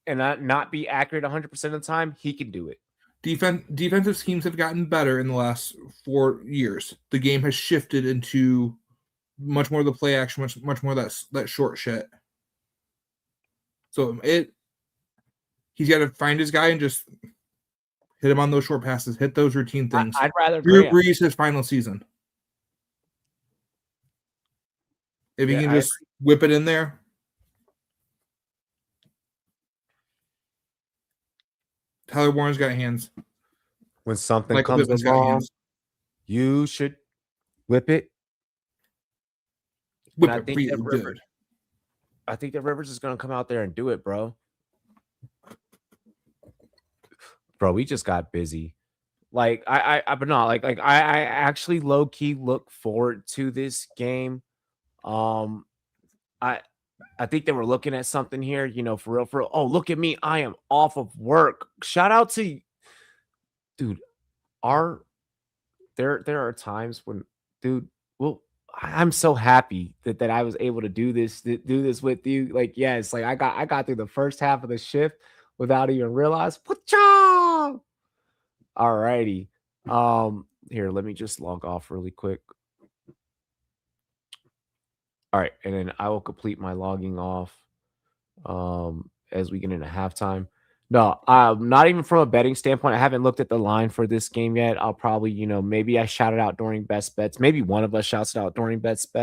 and not be accurate 100% of the time, he can do it. Defensive schemes have gotten better in the last 4 years. The game has shifted into much more of the play action, much more that short shit. So he's got to find his guy and just hit him on those short passes, hit those routine things. I'd rather Drew Brees his final season. If he can just whip it in there. Tyler Warren's got hands. When something comes along, you should Whip it. Whip I it think really that Rivers, good. I think that Rivers is going to come out there and do it, bro. Bro, we just got busy. Like but no, I actually low key look forward to this game. I think they were looking at something here, you know, for real. Oh, look at me. I am off of work. Shout out to dude. There are times when, dude, well, I'm so happy that I was able to do this with you. Like, yes, like I got through the first half of the shift without even realize. All righty. Here, let me just log off really quick. All right, and then I will complete my logging off as we get into halftime. No, not even from a betting standpoint. I haven't looked at the line for this game yet. I'll probably, you know, maybe I shout it out during best bets. Maybe one of us shouts it out during best.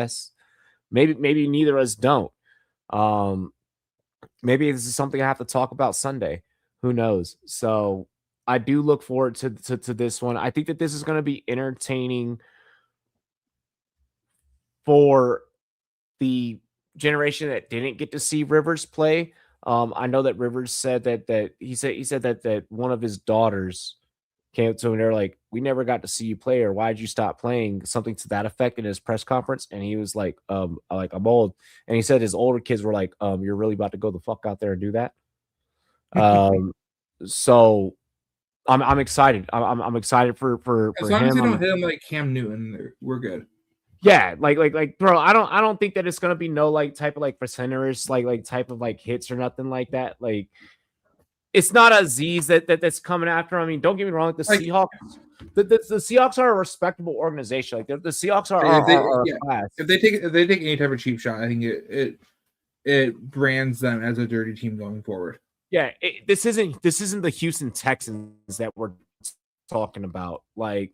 Maybe neither of us don't. Maybe this is something I have to talk about Sunday. Who knows? So I do look forward to this one. I think that this is going to be entertaining for the generation that didn't get to see Rivers play. I know that Rivers said that he said that one of his daughters came up to him and they're like, "We never got to see you play, or why'd you stop playing?" Something to that effect in his press conference, and he was like, I'm old," and he said his older kids were like, "You're really about to go the fuck out there and do that?" So I'm excited. I'm excited for as long him. as they don't hit him like Cam Newton, we're good. Yeah, like, bro, I don't think that it's gonna be no like type of like percenters like type of like hits or nothing like that. Like, it's not Aziz that's coming after him. I mean, don't get me wrong, the Seahawks, the Seahawks are a respectable organization. Like the Seahawks are class. If they take any type of cheap shot, I think it brands them as a dirty team going forward. Yeah, this isn't the Houston Texans that we're talking about. Like,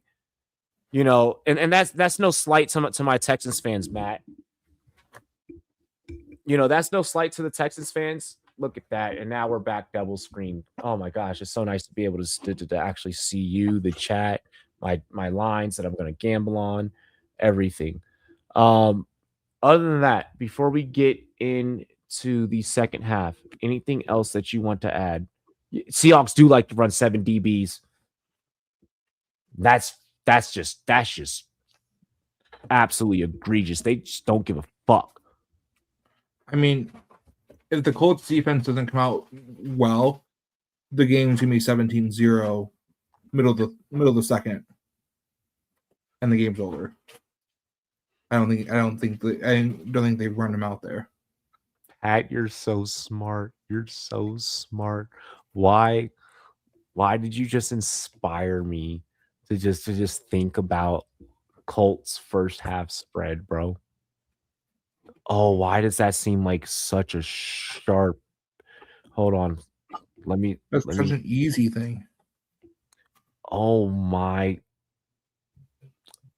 you know, and that's no slight to my Texans fans, Matt. You know, that's no slight to the Texans fans. Look at that. And now we're back double screen. Oh my gosh, it's so nice to be able to actually see you, the chat, my lines that I'm going to gamble on, everything. Other than that, before we get into the second half, anything else that you want to add? Seahawks do like to run 7 DBs. That's just absolutely egregious. They just don't give a fuck. I mean, if the Colts defense doesn't come out well, the game's gonna be 17-0, middle of the second, and the game's over. I don't think they run him out there. Pat, you're so smart. You're so smart. Why did you just inspire me to just think about Colts first half spread, bro? Oh, why does that seem like such a sharp? Hold on. That's such an easy thing. Oh my.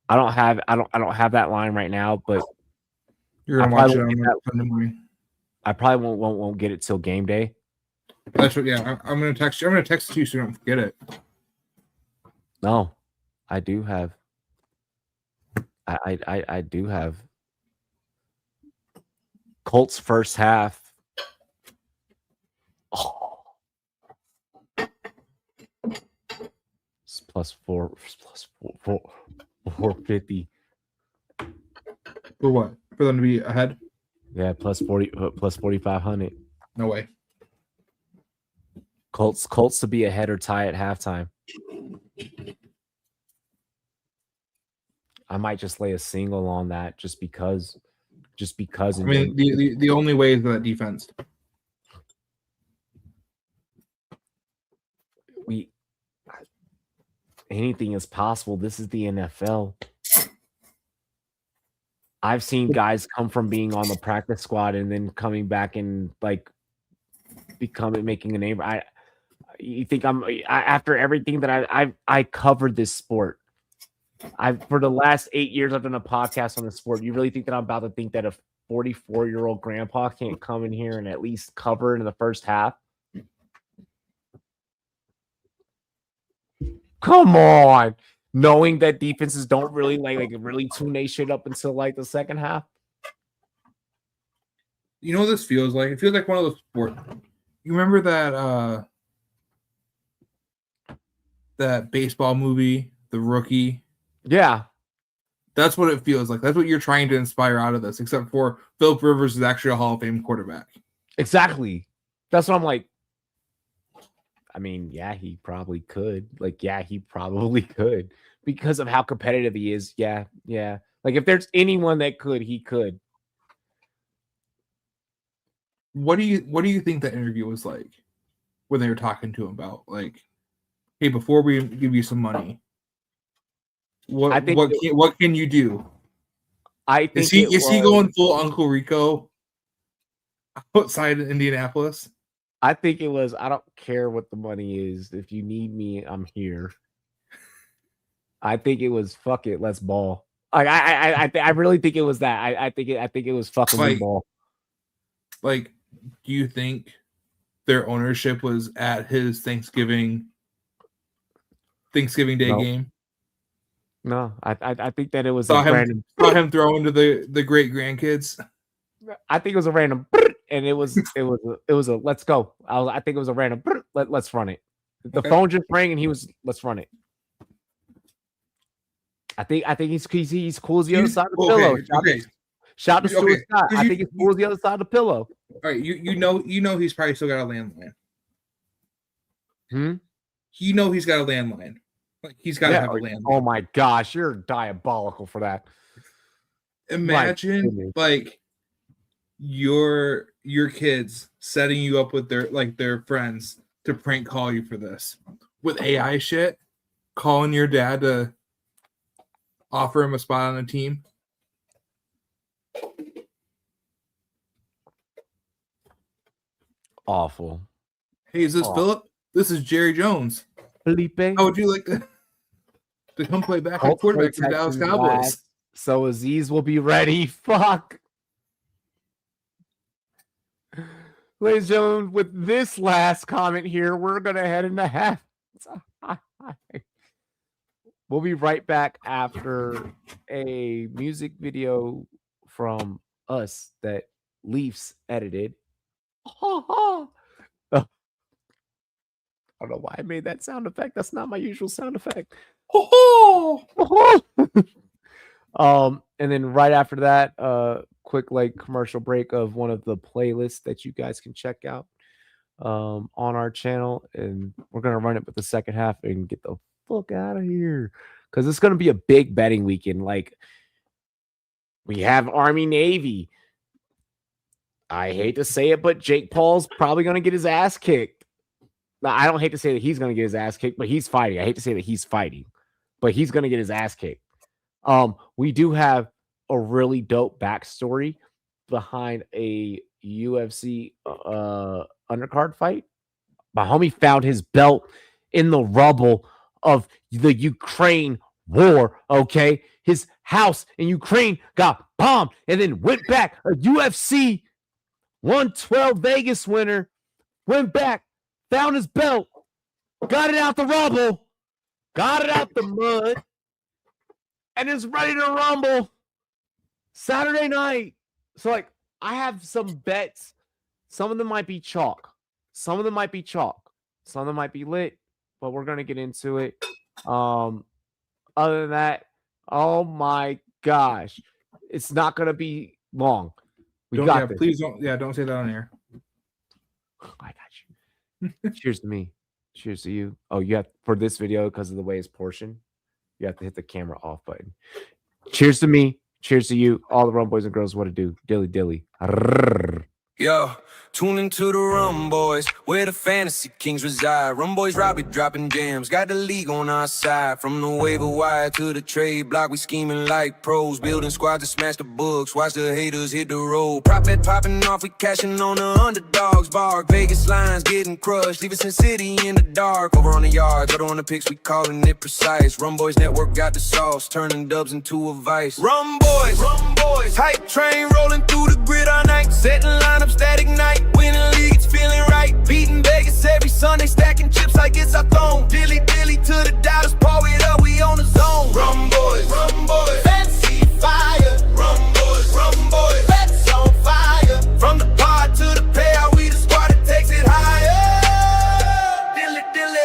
I don't have that line right now, but you're gonna watch it on Sunday morning. I probably won't get it till game day. That's what. Yeah, I'm gonna text you. I'm gonna text it to you so you don't forget it. No, I do have. I do have. Colts first half. Oh. It's plus 450. For what? For them to be ahead? Yeah, plus 4,500. No way. Colts to be ahead or tie at halftime. I might just lay a single on that just because. I mean, the only way is that defense. Anything is possible. This is the NFL. I've seen guys come from being on the practice squad and then coming back and like making a name. You think after everything that I covered this sport. For the last 8 years I've done a podcast on the sport. You really think that I'm about to think that a 44-year-old grandpa can't come in here and at least cover in the first half? Come on. knowing that defenses don't really really tune their shit up until like the second half. You know what this feels like? It feels like one of those sports. You remember that baseball movie, The Rookie? Yeah. That's what it feels like. That's what you're trying to inspire out of this, except for Phillip Rivers is actually a Hall of Fame quarterback. Exactly. That's what I'm like. I mean, yeah, he probably could. Like, yeah, he probably could because of how competitive he is. Yeah, yeah. Like, if there's anyone that could, he could. What do you think that interview was like when they were talking to him about like, hey, before we give you some money, what can you do? I think is he going full Uncle Rico outside of Indianapolis? I think it was, I don't care what the money is. If you need me, I'm here. I think it was fuck it, let's ball. I really think it was that. I think it was fucking ball. Like, do you think their ownership was at his Thanksgiving Day game? No, I think that it was saw him throwing to the great grandkids. I think it was a random, and it was a let's go. I think it was a random. Let's run it. The phone just rang, and he was let's run it. I think he's cool as the other side of the pillow. Shout to Stuart Scott. I think he's cool as the other side of the pillow. All right, you know he's probably still got a landline. You know he's got a landline. Like he's got to have a landline. Oh my gosh, you're diabolical for that. Imagine like your kids setting you up with their friends to prank call you for this with AI shit, calling your dad to offer him a spot on a team. Awful. Hey, is this Philip? This is Jerry Jones. Felipe. How would you like to come play backup quarterback for the Dallas Cowboys? So Aziz will be ready. Fuck. Ladies and gentlemen, with this last comment here, we're going to head into half. We'll be right back after a music video from us that Leafs edited. I don't know why I made that sound effect. That's not my usual sound effect. And then right after that, quick commercial break of one of the playlists that you guys can check out on our channel, and we're gonna run it with the second half and get the fuck out of here because it's gonna be a big betting weekend. Like we have Army Navy. I hate to say it, but Jake Paul's probably gonna get his ass kicked. Now, I don't hate to say that he's gonna get his ass kicked, but he's fighting. I hate to say that he's fighting, but he's gonna get his ass kicked. We do have a really dope backstory behind a UFC undercard fight. My homie found his belt in the rubble of the Ukraine war. Okay, his house in Ukraine got bombed, and then went back. A UFC 112 Vegas winner went back, found his belt, got it out the rubble, got it out the mud, and is ready to rumble Saturday night. So, I have some bets. Some of them might be chalk. Some of them might be chalk. Some of them might be lit, but we're going to get into it. Other than that, oh my gosh, it's not going to be long. Please don't say that on air. I got you. Cheers to me. Cheers to you. Oh, you have for this video because of the way it's portioned. You have to hit the camera off button. Cheers to me. Cheers to you. All the Rumboyz and girls, what to do. Dilly dilly. Arrrr. Yo, tune into the Rumboyz, where the fantasy kings reside. Rumboyz Robbie dropping jams, got the league on our side. From the waiver wire to the trade block, we scheming like pros. Building squads to smash the books, watch the haters hit the road. Prop bet popping off, we cashing on the underdogs bark. Vegas lines getting crushed, leaving Sin City in the dark. Over on the yards, out on the picks, we calling it precise. Rumboyz Network got the sauce, turning dubs into a vice. Rumboyz, hype train rolling through the grid all night. Setting lineups lineups that ignite. Winning league, it's feeling right. Beating Vegas every Sunday, stacking chips like it's our throne. Dilly dilly to the doubters, pour it up, we on the zone. Rumboyz, fancy fire. Rumboyz, bets on fire. From the pod to the payout, we the squad that takes it higher. Dilly dilly.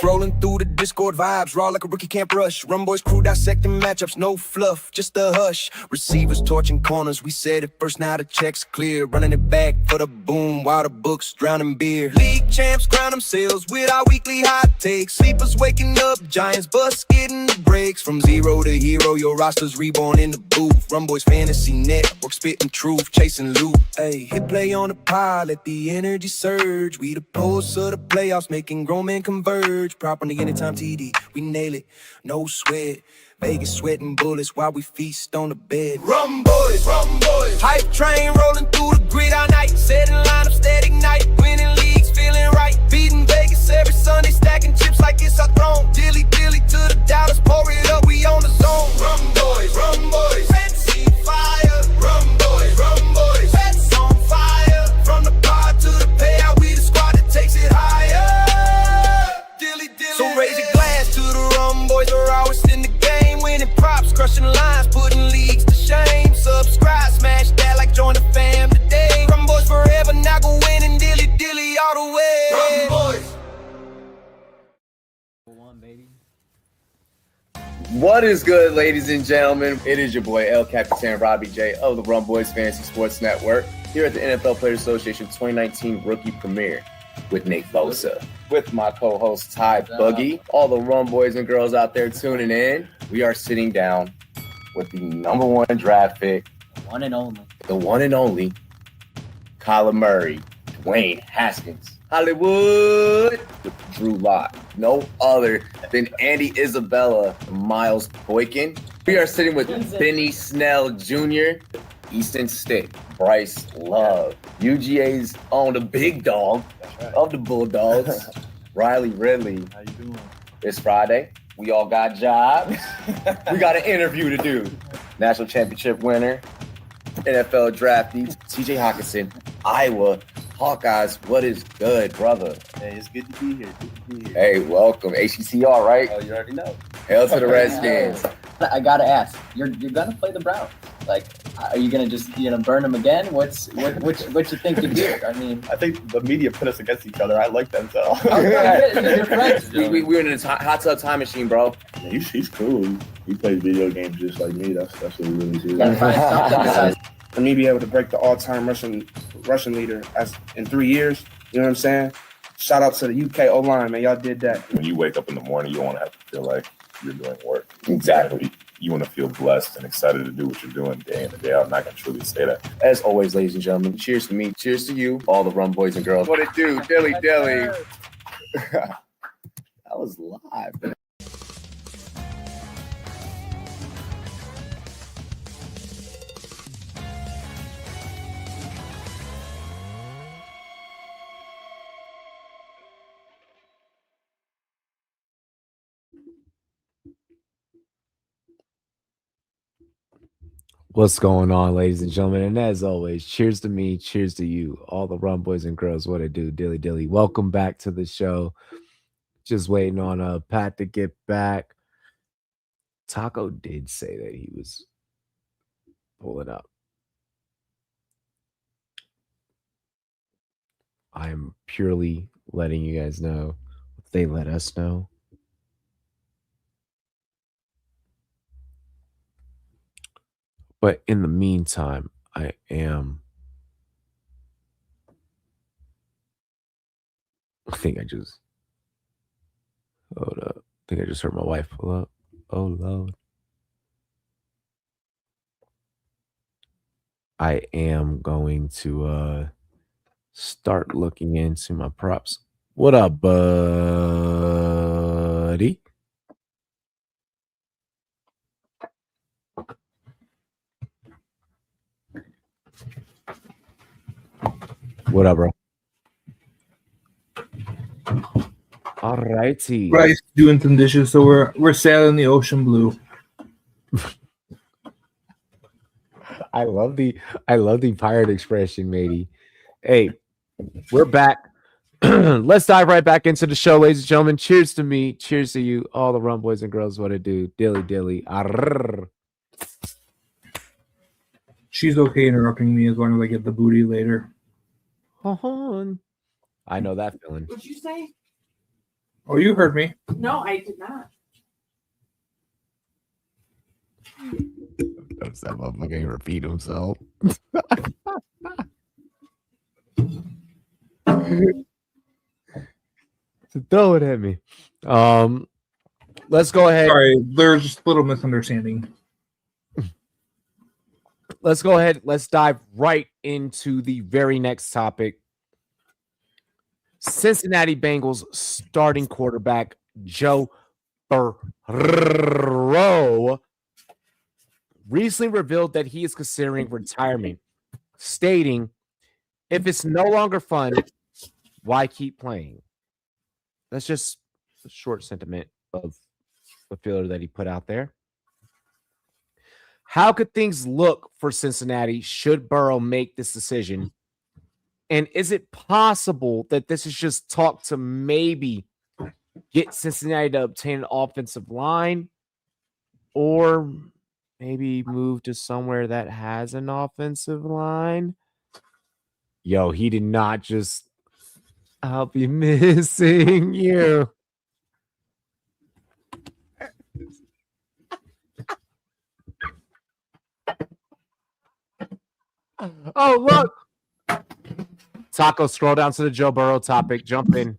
Rolling through the Discord vibes, raw like a rookie can't rush. Rumboyz crew dissecting matchups, no fluff, just a hush. Receivers torching corners, we said it first, now the check's clear. Running it back for the boom, while the books drowning beer. League champs crown themselves with our weekly hot takes. Sleepers waking up, Giants bust getting the breaks. From zero to hero, your roster's reborn in the booth. Rumboyz Fantasy Network, spitting truth, chasing loot. Hey, hit play on the pod, let the energy surge. We the pulse of the playoffs, making grown men converge. Prop on the anytime TD, we nail it, no sweat. Vegas sweating bullets while we feast on the bed. Rumboyz, hype train rolling through the grid all night. Setting lineups that ignite, winning leagues, feeling right. Beating Vegas every Sunday, stacking chips like it's our throne. Dilly dilly to the doubters, pour it up, we on the zone. Rumboyz, fancy fire. Rumboyz, bets on fire. From the pod to the payout, we the squad that takes it higher. So raise your glass to the Rumboyz, are always in the game. Winning props, crushing lines, putting leagues to shame. Subscribe, smash that like join the fam today. Rumboyz forever, now go winning dilly dilly all the way. Rumboyz. What is good, ladies and gentlemen? It is your boy El Capitan Robbie J of the Rumboyz Fantasy Sports Network here at the NFL Players Association 2019 Rookie Premiere with Nate Bosa, with my co-host Ty Boogie. All the Rumboyz and girls out there tuning in, we are sitting down with the number one draft pick, the one and only Kyler Murray, Dwayne Haskins, Hollywood, Drew Lock, no other than Andy Isabella, Miles Boykin. We are sitting with Benny Snell Jr., Easton Stick, Bryce Love, UGA's own the big dog of the Bulldogs, Riley Ridley. How you doing? It's Friday. We all got jobs. We got an interview to do. National championship winner, NFL draftees, TJ Hawkinson, Iowa Hawkeyes. What is good, brother? Hey, it's good to be here. Hey, welcome. ACCR, right? Oh, you already know. Hail to the Redskins. I gotta ask, you're gonna play the Browns? Like, are you gonna just burn them again? What you think you do? I mean, I think the media put us against each other. I like them so. You're friends. We were in a hot tub time machine, bro. Yeah, he's cool. He plays video games just like me. That's what he really do. For me, be able to break the all-time rushing leader in 3 years. You know what I'm saying? Shout out to the UK O-line, man. Y'all did that. When you wake up in the morning, you don't want to have to feel like you're doing work. Exactly. You want to feel blessed and excited to do what you're doing day in and day out. And I can truly say that. As always, ladies and gentlemen, cheers to me, cheers to you, all the Rumboyz and girls. What it do? Dilly dilly. That was live, man. What's going on, ladies and gentlemen? And as always, cheers to me, cheers to you, all the Rumboyz and girls. What it do, dilly dilly. Welcome back to the show. Just waiting on Pat to get back. Taco did say that he was pulling up. I am purely letting you guys know if they let us know. But in the meantime, I think I just heard my wife pull up. Oh, Lord. I am going to start looking into my props. What up, buddy? What up, bro? All righty. Bryce doing some dishes, so we're sailing the ocean blue. I love the pirate expression, matey. Hey, we're back. Let's dive right back into the show, ladies and gentlemen. Cheers to me. Cheers to you, all the Rumboyz and girls. What it do? Dilly dilly. Arrrr. She's okay interrupting me as long as I get the booty later. I know that feeling. What'd you say? Oh, you heard me. No, I did not. That motherfucker can repeat himself. To throw it at me. Let's go ahead. Sorry, there's just a little misunderstanding. Let's go ahead. Let's dive right into the very next topic. Cincinnati Bengals starting quarterback Joe Burrow recently revealed that he is considering retirement, stating, "If it's no longer fun, why keep playing?" That's just a short sentiment of the feeler that he put out there. How could things look for Cincinnati should Burrow make this decision? And is it possible that this is just talk to maybe get Cincinnati to obtain an offensive line, or maybe move to somewhere that has an offensive line? Yo, he did not just, "I'll be missing you." Oh, look. Taco, scroll down to the Joe Burrow topic. Jump in.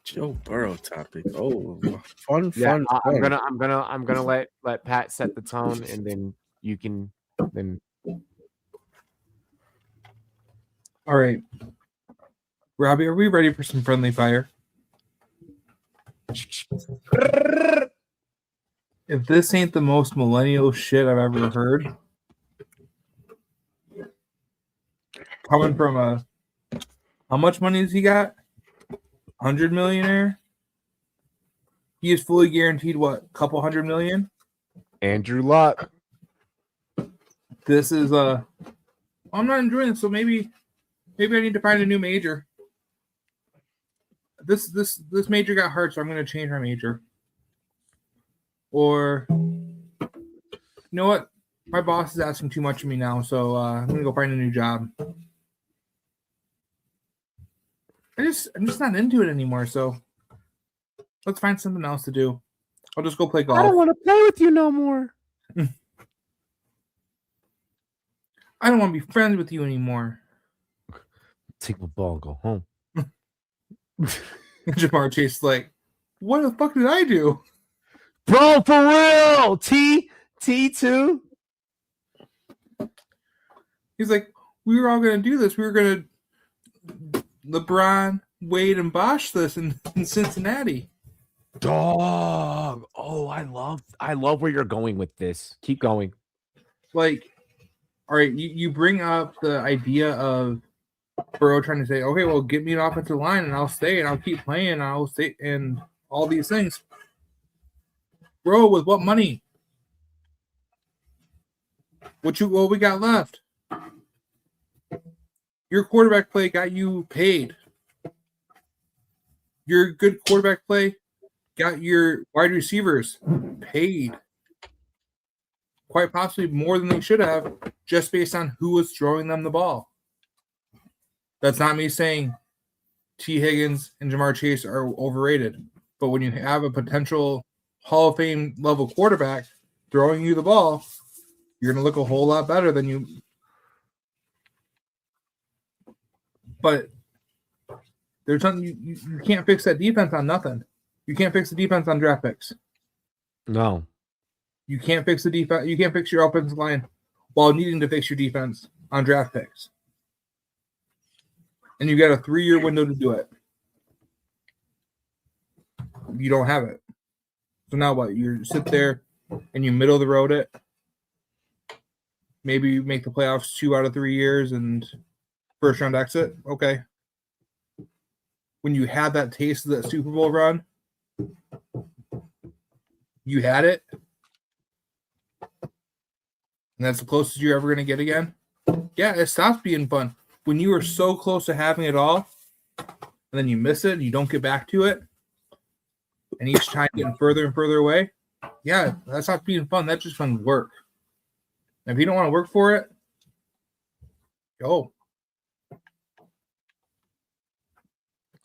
Joe Burrow topic. Oh, fun. I'm gonna let Pat set the tone, and then you can then. All right, Robbie, are we ready for some friendly fire? If this ain't the most millennial shit I've ever heard, coming from how much money has he got? 100 millionaire. He is fully guaranteed what? Couple $100 million. Andrew Luck. This is I'm not enjoying it, so maybe I need to find a new major. This major got hurt, so I'm going to change my major. Or, you know what? My boss is asking too much of me now, so I'm going to go find a new job. I'm just not into it anymore, so let's find something else to do. I'll just go play golf. I don't want to play with you no more. I don't want to be friends with you anymore. Take my ball and go home. Jamar Chase is like, what the fuck did I do? Bro, for real. T2. He's like, we were all going to do this. We were going to LeBron, Wade, and Bosch this in Cincinnati. Dog. Oh, I love where you're going with this. Keep going. Like, all right, you bring up the idea of Burrow trying to say, okay, well, get me an offensive line and I'll stay and I'll keep playing and I'll stay and all these things. Bro, with what money? What we got left? Your quarterback play got you paid. Your good quarterback play got your wide receivers paid. Quite possibly more than they should have, just based on who was throwing them the ball. That's not me saying T. Higgins and Jamar Chase are overrated. But when you have a potential Hall of Fame level quarterback throwing you the ball, you're going to look a whole lot better than you. But there's something you can't fix that defense on nothing. You can't fix the defense on draft picks. No. You can't fix the defense. You can't fix your offensive line while needing to fix your defense on draft picks. And you got a 3-year window to do it. You don't have it. So now what? You sit there and you middle of the road it. Maybe you make the playoffs 2 out of 3 years and first round exit. Okay. When you had that taste of that Super Bowl run, you had it. And that's the closest you're ever going to get again. Yeah, it stops being fun. when you are so close to having it all, and then you miss it, and you don't get back to it, and each time getting further and further away, yeah, that's not being fun. That's just fun work. And if you don't want to work for it, go.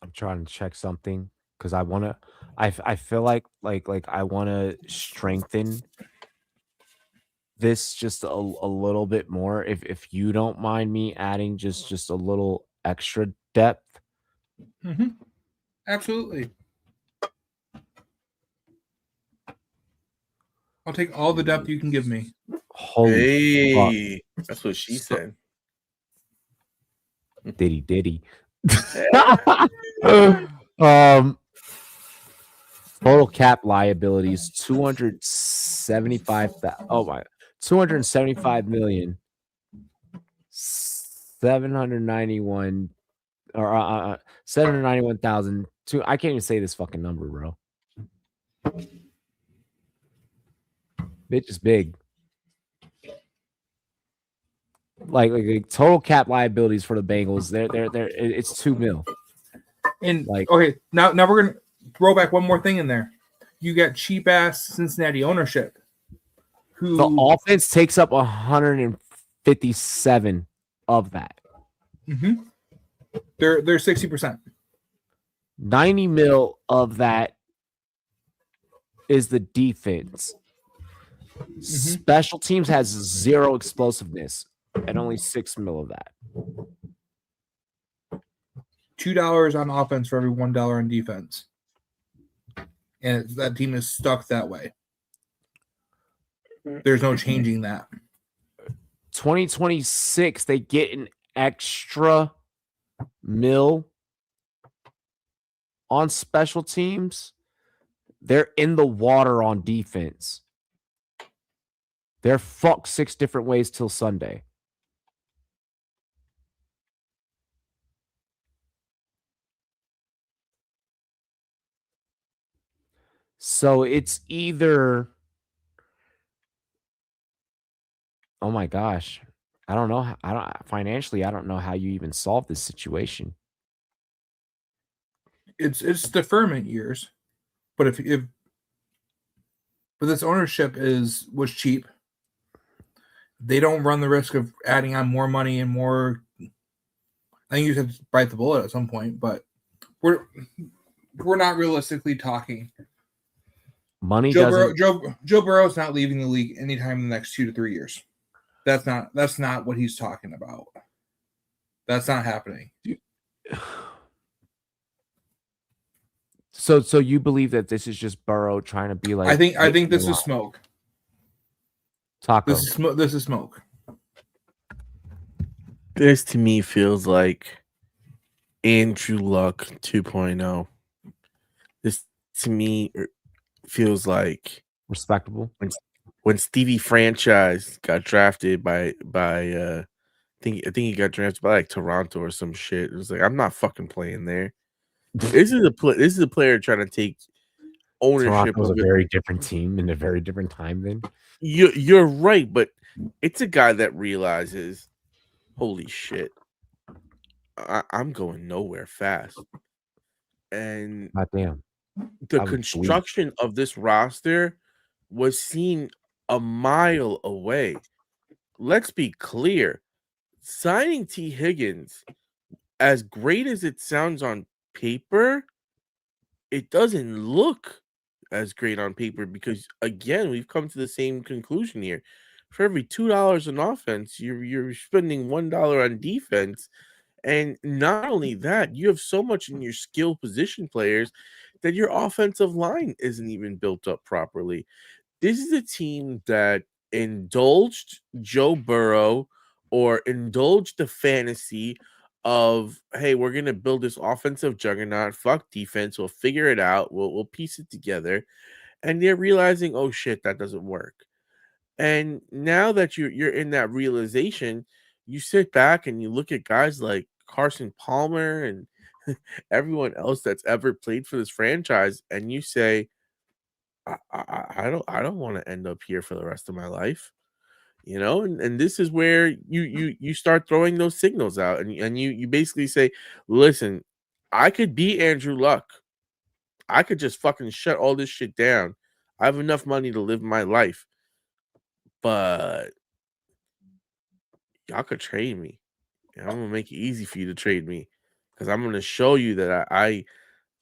I'm trying to check something because I want to. I feel like I want to strengthen this just a little bit more. If you don't mind me adding just a little extra depth. Mm-hmm. Absolutely. I'll take all the depth you can give me. Holy Hey, that's what she said. Diddy. Total cap liabilities 275. Oh my, 275 million 791 or 791,000. I can't even say this fucking number, bro. Bitch is big. Like total cap liabilities for the Bengals, they're it's 2 mil. And okay, now we're gonna throw back one more thing in there. You got cheap ass Cincinnati ownership. The offense takes up 157 of that. Mm-hmm. They're 60%. 90 mil of that is the defense. Mm-hmm. Special teams has 0 explosiveness and only 6 mil of that. $2 on offense for every $1 on defense. And that team is stuck that way. There's no changing that. 2026, they get an extra mil on special teams. They're in the water on defense. They're fucked 6 different ways till Sunday. So it's either, oh my gosh, I don't know. I don't know how you even solve this situation. It's deferment years, but if this ownership was cheap, they don't run the risk of adding on more money and more. I think you have to bite the bullet at some point, but we're not realistically talking. Money Joe Burrow's not leaving the league anytime in the next 2 to 3 years. That's not what he's talking about. That's not happening. So you believe that this is just Burrow trying to be like? I think this is smoke. Taco. This is smoke. This to me feels like Andrew Luck 2.0. This to me feels like respectable. When Stevie Franchise got drafted by I think he got drafted by like Toronto or some shit. It was like, I'm not fucking playing there. This is a player trying to take ownership. Toronto was a very different team in a very different time then. You're right, but it's a guy that realizes, holy shit, I'm going nowhere fast. And goddamn. The construction of this roster was seen a mile away. Let's be clear. Signing T. Higgins, as great as it sounds on paper, it doesn't look as great on paper because, again, we've come to the same conclusion here. For every $2 on offense, you're spending $1 on defense. And not only that, you have so much in your skill position players that your offensive line isn't even built up properly. This is a team that indulged Joe Burrow or indulged the fantasy of, hey, we're going to build this offensive juggernaut. Fuck defense. We'll figure it out. We'll piece it together. And they're realizing, oh, shit, that doesn't work. And now that you're in that realization, you sit back and you look at guys like Carson Palmer and everyone else that's ever played for this franchise, and you say, I don't want to end up here for the rest of my life. You know, and this is where you start throwing those signals out, and you basically say, listen, I could be Andrew Luck. I could just fucking shut all this shit down. I have enough money to live my life, but y'all could trade me. And I'm gonna make it easy for you to trade me because I'm gonna show you that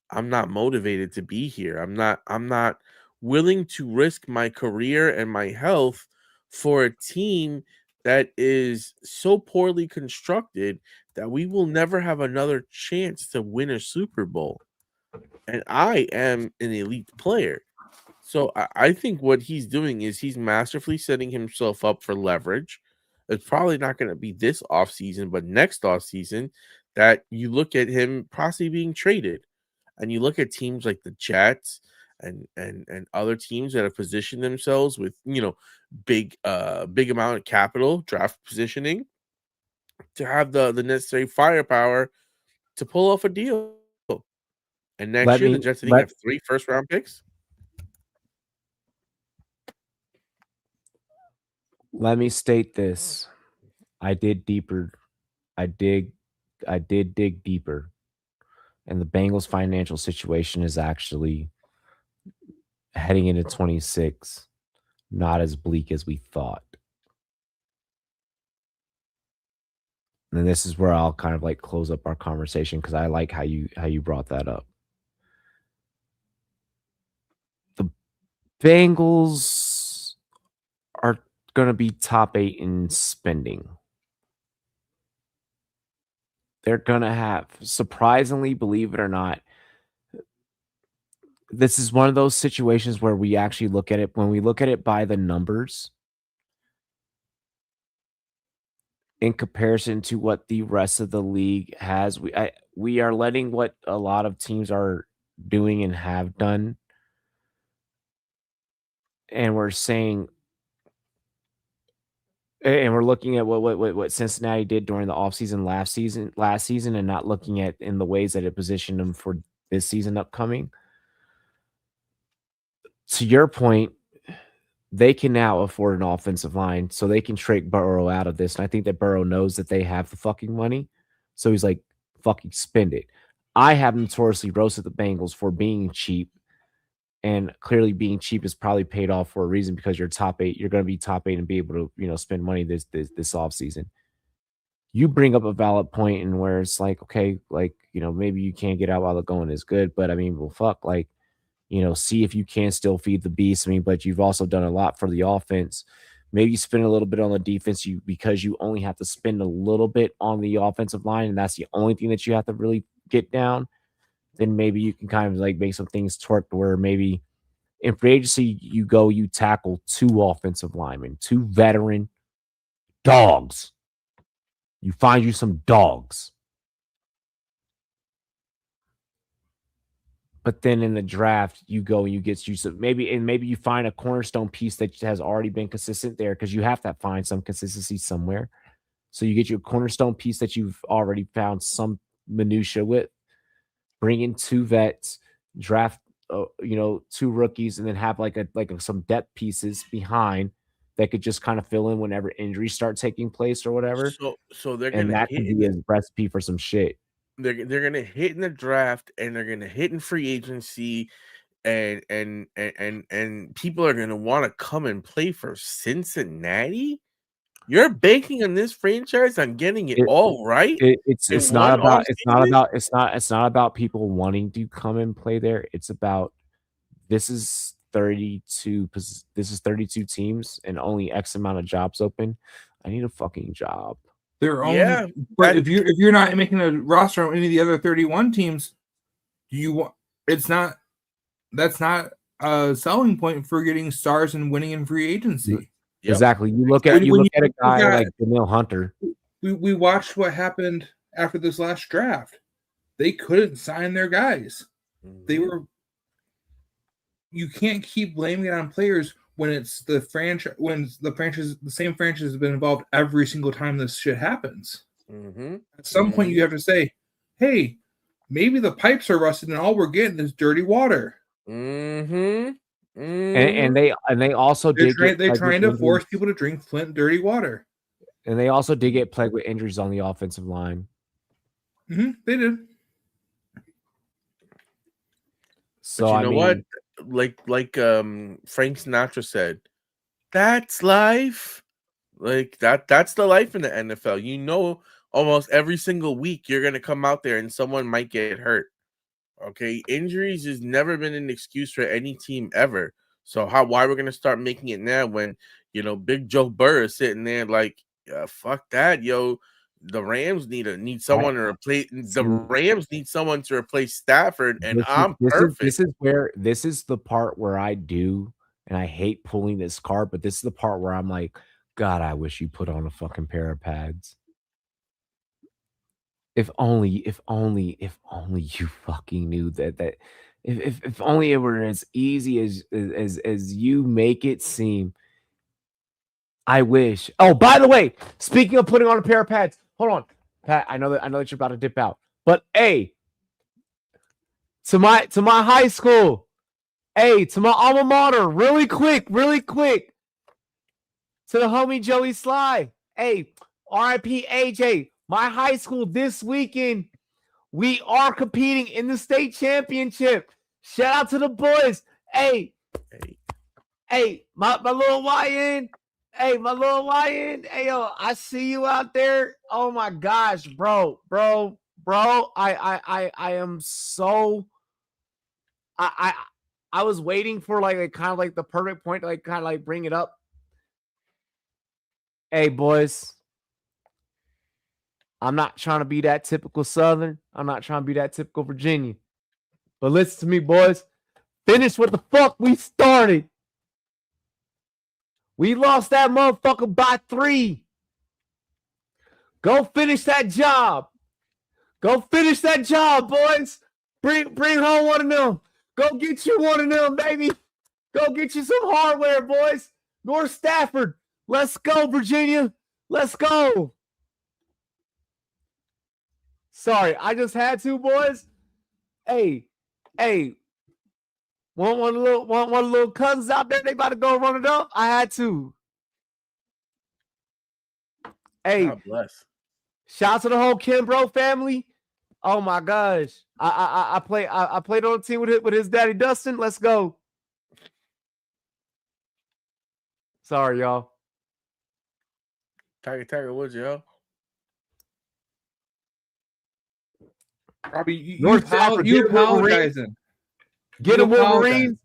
I'm not motivated to be here. I'm not willing to risk my career and my health for a team that is so poorly constructed that we will never have another chance to win a Super Bowl. And I am an elite player. So I think what he's doing is he's masterfully setting himself up for leverage. It's probably not going to be this offseason, but next offseason that you look at him possibly being traded. And you look at teams like the Jets and other teams that have positioned themselves with, you know, big amount of capital, draft positioning to have the necessary firepower to pull off a deal. And next year the Jets think have 3 first-round picks. Let me state this. I did deeper. I did dig deeper. And the Bengals' financial situation is actually heading into 26 not as bleak as we thought. And this is where I'll kind of like close up our conversation because I like how you brought that up. The Bengals are going to be top 8 in spending. They're going to have, surprisingly, believe it or not, this is one of those situations where we actually look at it, when we look at it by the numbers, in comparison to what the rest of the league has, we are letting what a lot of teams are doing and have done, and we're saying, and we're looking at what Cincinnati did during the offseason last season, and not looking at in the ways that it positioned them for this season upcoming. To your point, they can now afford an offensive line, so they can trade Burrow out of this. And I think that Burrow knows that they have the fucking money. So he's like, fucking spend it. I have notoriously roasted the Bengals for being cheap. And clearly being cheap is probably paid off for a reason because you're top 8. You're going to be top 8 and be able to, you know, spend money this offseason. You bring up a valid point in where it's like, okay, like, you know, maybe you can't get out while the going is good. But I mean, well, fuck, like, you know, see if you can still feed the beast. I mean, but you've also done a lot for the offense. Maybe spend a little bit on the defense because you only have to spend a little bit on the offensive line, and that's the only thing that you have to really get down. Then maybe you can kind of like make some things twerk where maybe in free agency you tackle 2 offensive linemen, 2 veteran dogs. You find you some dogs. But then in the draft, you go and you get you some maybe you find a cornerstone piece that has already been consistent there because you have to find some consistency somewhere. So you get your cornerstone piece that you've already found some minutia with. Bring in 2 vets, draft 2 rookies, and then have like some depth pieces behind that could just kind of fill in whenever injuries start taking place or whatever. So they're and that can be a recipe for some shit. They're gonna hit in the draft and they're gonna hit in free agency, and people are gonna want to come and play for Cincinnati. You're banking on this franchise on getting it all right. It's not about people wanting to come and play there. It's about this is 32 teams and only X amount of jobs open. I need a fucking job. But if you're not making a roster on any of the other 31 teams, that's not a selling point for getting stars and winning in free agency. Yep. Exactly. You look at a guy like Daniil Hunter. We watched what happened after this last draft. They couldn't sign their guys. You can't keep blaming it on players when it's the franchise, the same franchise has been involved every single time this shit happens. At some point, you have to say, "Hey, maybe the pipes are rusted, and all we're getting is dirty water." And they also They're did they're trying to injuries. force people to drink Flint dirty water. And they also did get plagued with injuries on the offensive line. They did. So but you I know mean, what? Like Frank Sinatra said, that's life. Like that's the life in the NFL. You know, almost every single week you're gonna come out there and someone might get hurt. Okay, injuries has never been an excuse for any team ever. So why we're gonna start making it now when Big Joe Burrow is sitting there like, fuck that, yo. The Rams need someone to replace the Rams need someone to replace Stafford, and I'm perfect. This is the part where I do, and I hate pulling this card, but this is the part where I'm like, God, I wish you put on a fucking pair of pads. If only you fucking knew that if only it were as easy as you make it seem. I wish. Oh, by the way, speaking of putting on a pair of pads, hold on, Pat. I know that you're about to dip out, but hey, to my high school, hey, to my alma mater, really quick, to the homie Joey Sly, hey, R.I.P. AJ, my high school this weekend, we are competing in the state championship. Shout out to the boys, hey, my little YN. Hey, my little YN. Hey, yo, I see you out there. Oh my gosh, bro. I am so. I was waiting for like kind of like the perfect point to like kind of like bring it up. Hey, boys. I'm not trying to be that typical Southern. I'm not trying to be that typical Virginia. But listen to me, boys. Finish what the fuck we started. We lost that motherfucker by 3. Go finish that job. Go finish that job, boys. Bring home one of them. Go get you one of them, baby. Go get you some hardware, boys. North Stafford. Let's go, Virginia. Let's go. Sorry, I just had to, boys. Hey. One little cousins out there, they about to go run it up. I had to. Hey, God bless. Shout out to the whole Kimbrough family. Oh my gosh. I played on the team with his daddy Dustin. Let's go. Sorry, y'all. Tiger Woods, yo. Robbie, you apologizing. Get him, Wolverines.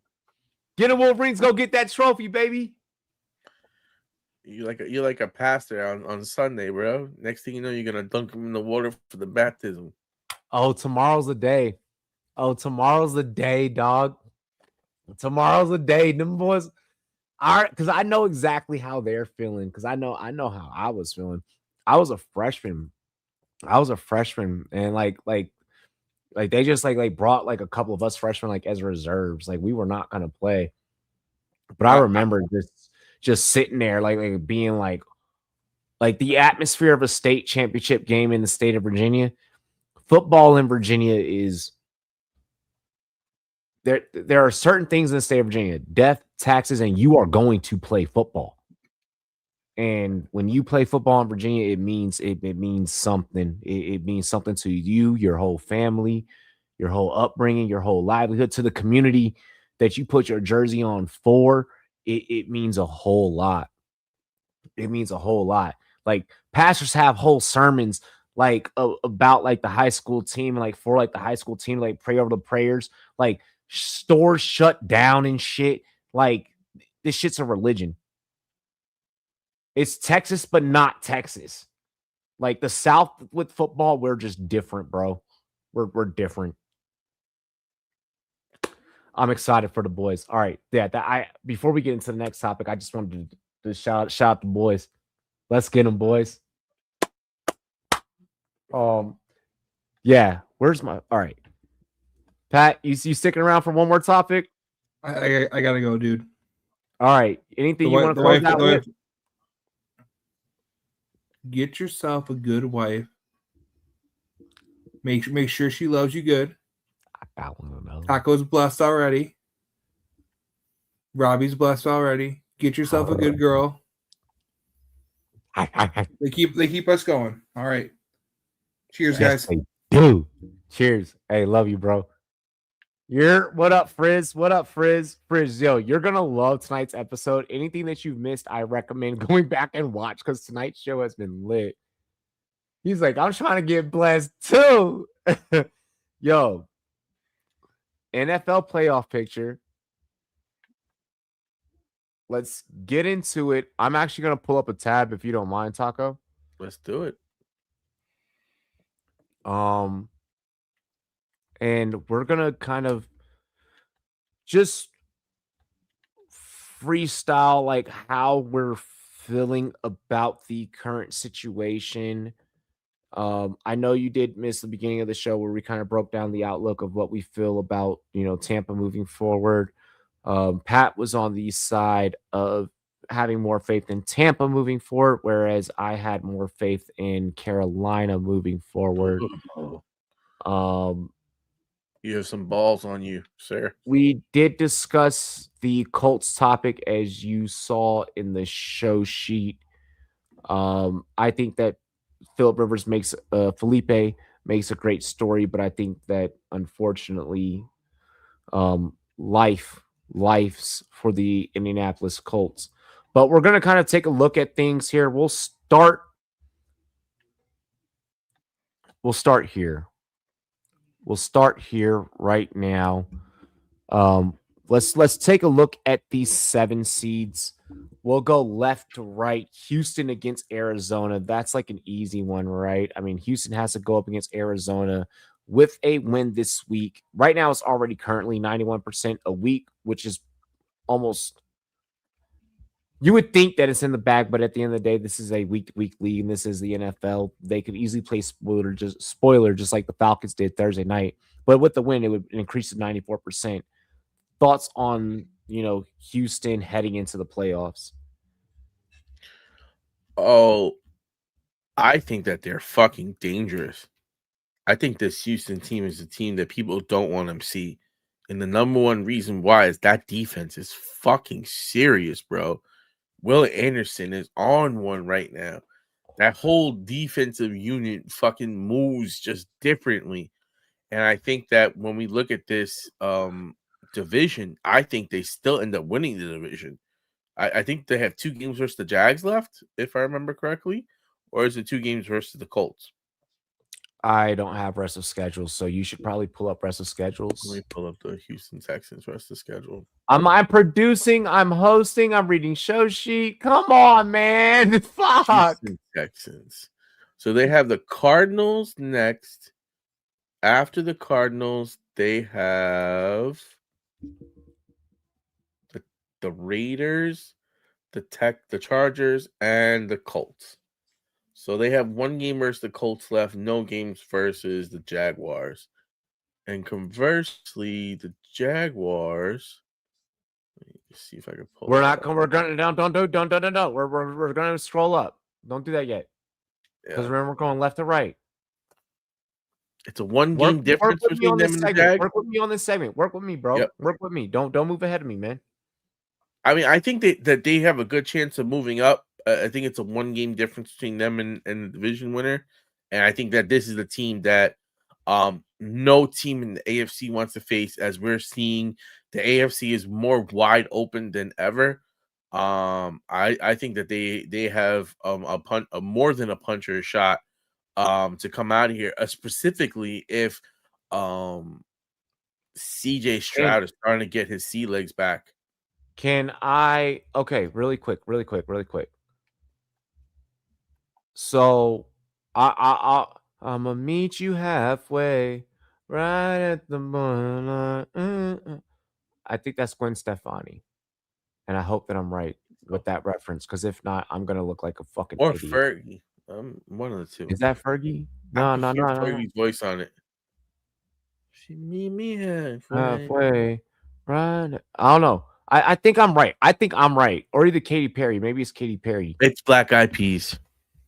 Get him, Wolverines. Go get that trophy, baby. You're like a pastor on Sunday, bro. Next thing you know, you're gonna dunk him in the water for the baptism. Oh, tomorrow's the day. Tomorrow's the day, dog. Tomorrow's the day. Them boys. All right, because I know exactly how they're feeling. Because I know how I was feeling. I was a freshman, and like they just like brought like a couple of us freshmen like as reserves. Like we were not gonna play. But I remember just sitting there like being like the atmosphere of a state championship game in the state of Virginia. Football in Virginia is there are certain things in the state of Virginia, death, taxes, and you are going to play football. And when you play football in Virginia, it means something. It means something to you, your whole family, your whole upbringing, your whole livelihood, to the community that you put your jersey on for. It means a whole lot. It means a whole lot. Like pastors have whole sermons like about like the high school team, like for like the high school team, like pray over the prayers, like stores shut down and shit. Like this shit's a religion. It's Texas, but not Texas. Like the South with football, we're just different, bro. We're different. I'm excited for the boys. All right, yeah. Before we get into the next topic, I just wanted to shout out the boys. Let's get them, boys. Yeah. Where's my? All right, Pat. You sticking around for one more topic? I gotta go, dude. All right. Anything you want to close out with? Get yourself a good wife. Make sure she loves you good. I got one of those. Taco's blessed already. Robbie's blessed already. Get yourself a good girl. They keep us going. All right. Cheers, Yes, guys. they do. Cheers. Hey, love you, bro. What up, Frizz? What up, Frizz? Frizz, yo, you're gonna love tonight's episode. Anything that you've missed, I recommend going back and watch because tonight's show has been lit. He's like, I'm trying to get blessed too. Yo, NFL playoff picture. Let's get into it. I'm actually gonna pull up a tab if you don't mind, Taco. Let's do it. And we're gonna kind of just freestyle like how we're feeling about the current situation. I know you did miss the beginning of the show where we kind of broke down the outlook of what we feel about, Tampa moving forward. Pat was on the side of having more faith in Tampa moving forward, whereas I had more faith in Carolina moving forward. You have some balls on you, sir. We did discuss the Colts topic as you saw in the show sheet. I think that Felipe makes a great story, but I think that unfortunately, life's for the Indianapolis Colts. But we're going to kind of take a look at things here. We'll start here. We'll start here right now. Let's take a look at these 7 seeds. We'll go left to right. Houston against Arizona. That's like an easy one, right? I mean, Houston has to go up against Arizona with a win this week. Right now, it's already currently 91% a week, which is almost. You would think that it's in the bag, but at the end of the day, this is a week-to-week league, and this is the NFL. They could easily play spoiler just like the Falcons did Thursday night. But with the win, it would increase to 94%. Thoughts on, Houston heading into the playoffs? Oh, I think that they're fucking dangerous. I think this Houston team is a team that people don't want to see. And the number one reason why is that defense is fucking serious, bro. Will Anderson is on one right now. That whole defensive unit fucking moves just differently. And I think that when we look at this division, I think they still end up winning the division. I think they have 2 games versus the Jags left, if I remember correctly. Or is it 2 games versus the Colts? I don't have rest of schedules, so you should probably pull up rest of schedules. Let me pull up the Houston Texans rest of schedule. I'm producing, I'm hosting, I'm reading show sheet. Come on, man. Fuck. Houston Texans. So they have the Cardinals next. After the Cardinals, they have the Raiders, the Chargers, and the Colts. So they have 1 game versus the Colts left, no games versus the Jaguars. And conversely, the Jaguars. Let me see if I can pull. We're gonna don't. We're gonna scroll up. Don't do that yet. Because remember, we're going left to right. It's a 1 game difference between them and the Jags. Work with me on this segment. Work with me, bro. Yep. Work with me. Don't move ahead of me, man. I mean, I think that they have a good chance of moving up. I think it's a 1 game difference between them and the division winner. And I think that this is a team that no team in the AFC wants to face, as we're seeing the AFC is more wide open than ever. I think that they have a more than a puncher shot to come out of here, specifically if CJ Stroud is starting to get his sea legs back. Really quick. So I'm gonna meet you halfway, right at the borderline. I think that's Gwen Stefani, and I hope that I'm right with that reference, because if not, I'm gonna look like a fucking or idiot. Fergie. One of the 2. Is that Fergie? No. Fergie's voice on it. She meet me halfway, right? I don't know. I think I'm right. Or either Katy Perry. Maybe it's Katy Perry. It's Black Eyed Peas.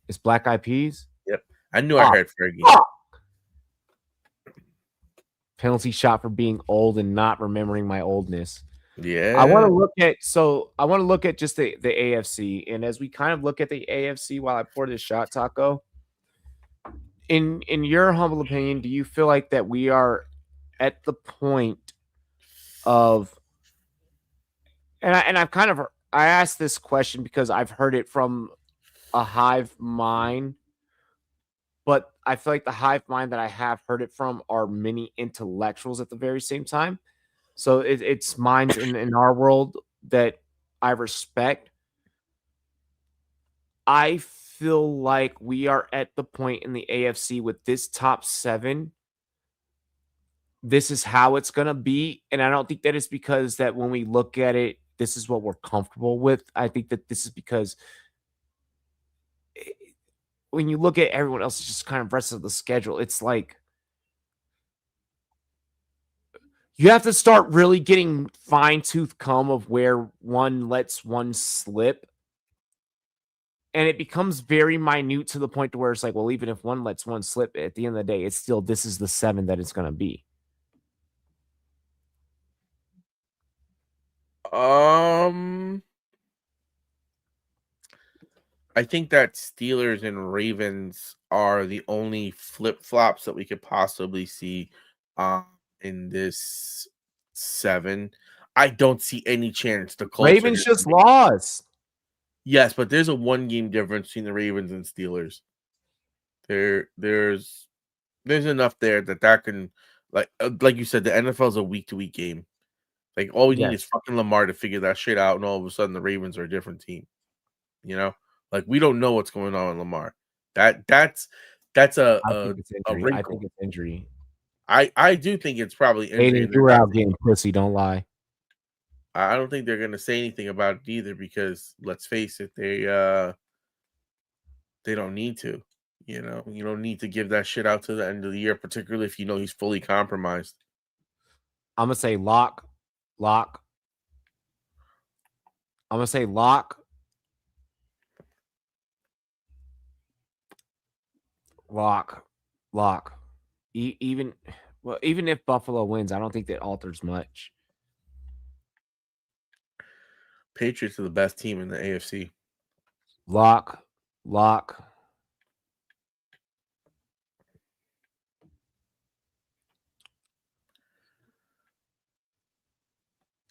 It's Black Eyed Peas? Yep. I knew I heard Fergie. Penalty shot for being old and not remembering my oldness. Yeah. I want to look at just the AFC, and as we kind of look at the AFC while I pour this shot, Taco, in your humble opinion, do you feel like that we are at the point of, and I've kind of, I asked this question because I've heard it from a hive mind, but I feel like the hive mind that I have heard it from are many intellectuals at the very same time. So it's minds in our world that I respect. I feel like we are at the point in the AFC with this top 7. This is how it's going to be. And I don't think that it's because that when we look at it, this is what we're comfortable with. I think that this is because when you look at everyone else, just kind of rest of the schedule, it's like you have to start really getting fine-tooth comb of where one lets one slip. And it becomes very minute to the point to where it's like, well, even if one lets one slip, at the end of the day, it's still, this is the 7 that it's going to be. I think that Steelers and Ravens are the only flip-flops that we could possibly see in this 7. I don't see any chance the Colts Ravens just lost. Yes, but there's a 1-game difference between the Ravens and Steelers. There's enough there that can, like you said, the NFL is a week-to-week game. Like, all we need is fucking Lamar to figure that shit out, and all of a sudden the Ravens are a different team. You know? Like, we don't know what's going on with Lamar. That's a wrinkle. I think it's injury. I do think it's probably injury. Aiden, you were out getting pussy, don't lie. I don't think they're gonna say anything about it either, because let's face it, they don't need to. You know, you don't need to give that shit out to the end of the year, particularly if you know he's fully compromised. I'm gonna say lock. I'm gonna say lock. Even if Buffalo wins, I don't think that alters much. Patriots are the best team in the AFC. Lock.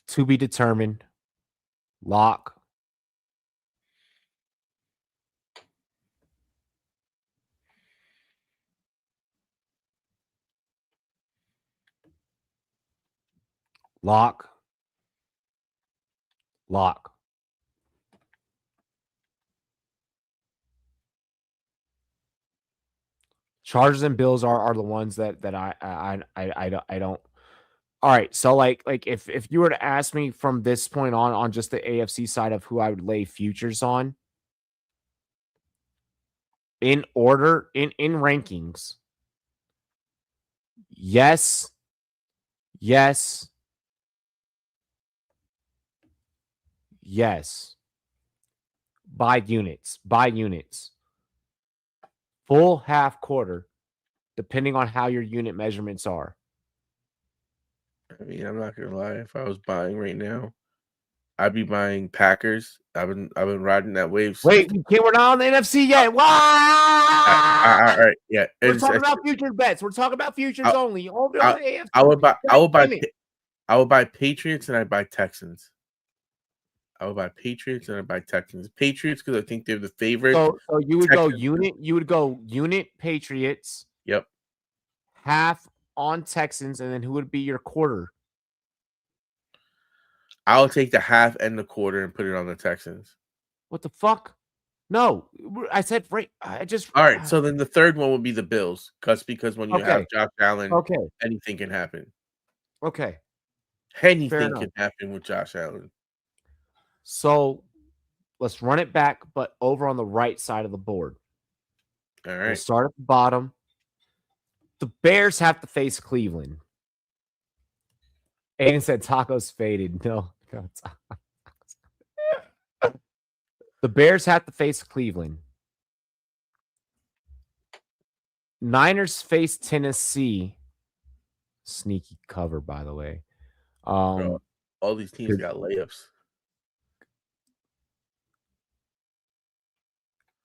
To be determined. Lock. Chargers and Bills are the ones that I don't. All right, so like if you were to ask me from this point on just the AFC side of who I would lay futures on in order in rankings, yes. By units. Full, half, quarter, depending on how your unit measurements are. I mean, I'm not gonna lie. If I was buying right now, I'd be buying Packers. I've been riding that wave. Wait, we're not on the NFC yet. Wow! All right, yeah. We're talking about futures bets. We're talking about futures only. I would buy Patriots and I'd buy Texans. Patriots because I think they're the favorite. So you would go unit. You would go unit Patriots. Yep. Half on Texans, and then who would be your quarter? I'll take the half and the quarter and put it on the Texans. What the fuck? No, I said right. All right. So then the third one would be the Bills, because when you have Josh Allen, anything can happen. Okay. Anything can happen with Josh Allen. So let's run it back, but over on the right side of the board. All right. We'll start at the bottom. The Bears have to face Cleveland. Aiden said tacos faded. No. The Bears have to face Cleveland. Niners face Tennessee. Sneaky cover, by the way. all these teams got layups.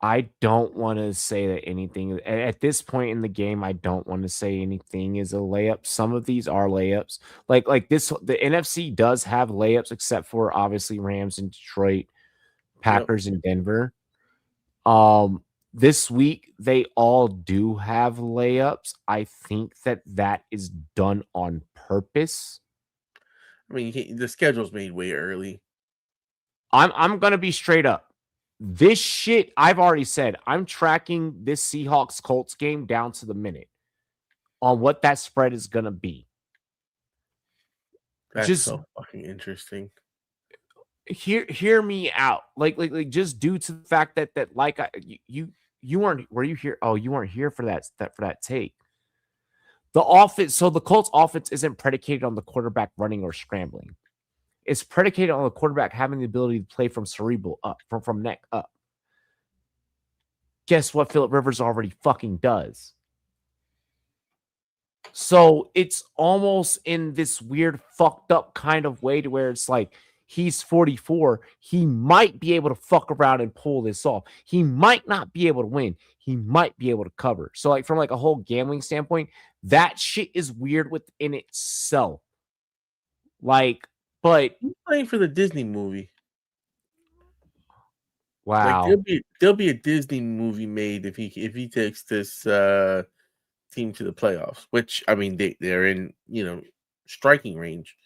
I don't want to say that anything at this point in the game. I don't want to say anything is a layup. Some of these are layups. Like this, the NFC does have layups, except for obviously Rams and Detroit, Packers and Denver. This week they all do have layups. I think that is done on purpose. I mean, the schedule's made way early. I'm gonna be straight up. This shit, I've already said, I'm tracking this Seahawks Colts game down to the minute on what that spread is gonna be. That's just so fucking interesting. Hear me out. Like just due to the fact that you weren't, were you here? Oh, you weren't here for that take. The offense, so the Colts offense isn't predicated on the quarterback running or scrambling. It's predicated on the quarterback having the ability to play from cerebral up, from neck up. Guess what Phillip Rivers already fucking does. So it's almost in this weird fucked up kind of way to where it's like, he's 44. He might be able to fuck around and pull this off. He might not be able to win. He might be able to cover. So like from like a whole gambling standpoint, that shit is weird within itself. Like, but he's playing for the Disney movie. Wow. Like there'll be a Disney movie made if he takes this team to the playoffs, which I mean they're in, striking range.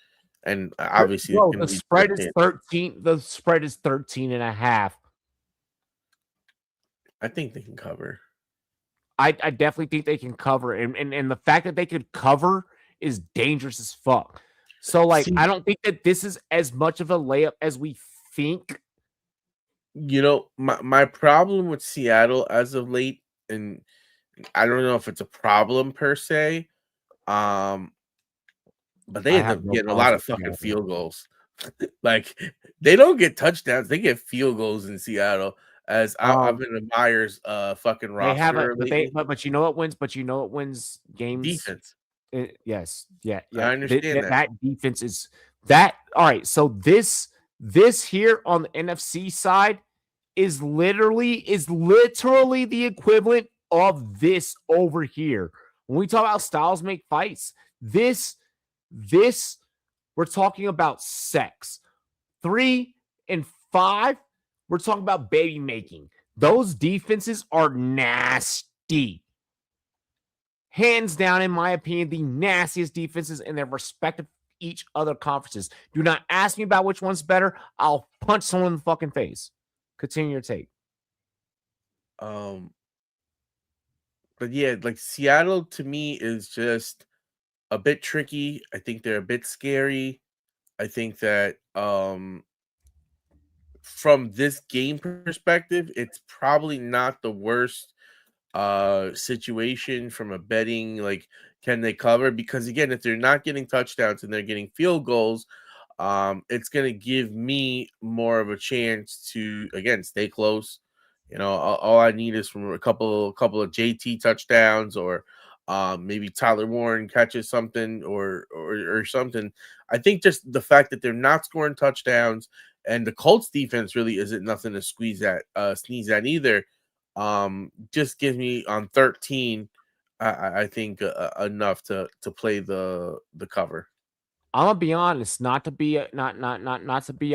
And obviously the spread is 13. The spread is 13.5. I think they can cover. I definitely think they can cover. And the fact that they could cover is dangerous as fuck. So, like, I don't think that this is as much of a layup as we think. My problem with Seattle as of late, and I don't know if it's a problem per se, but they end up getting a lot of fucking field goals. Like, they don't get touchdowns; they get field goals in Seattle. As I've been admirers fucking roster. But you know what wins? But you know what wins games? Defense. Yes. Yeah. I understand that defense is that. All right. So this here on the NFC side is literally the equivalent of this over here. When we talk about styles make fights, this we're talking about sex. 3 and 5, we're talking about baby making. Those defenses are nasty. Hands down, in my opinion, the nastiest defenses in their respective each other conferences. Do not ask me about which one's better. I'll punch someone in the fucking face. Continue your take. But yeah, like Seattle to me is just a bit tricky. I think they're a bit scary. I think that from this game perspective, it's probably not the worst situation from a betting, like, can they cover? Because again, if they're not getting touchdowns and they're getting field goals, it's going to give me more of a chance to, again, stay close. All I need is from a couple of JT touchdowns, or maybe Tyler Warren catches something or something. I think just the fact that they're not scoring touchdowns and the Colts defense really isn't nothing to sneeze at either. Just gives me on 13. I think enough to play the cover. I'm gonna be honest, not to be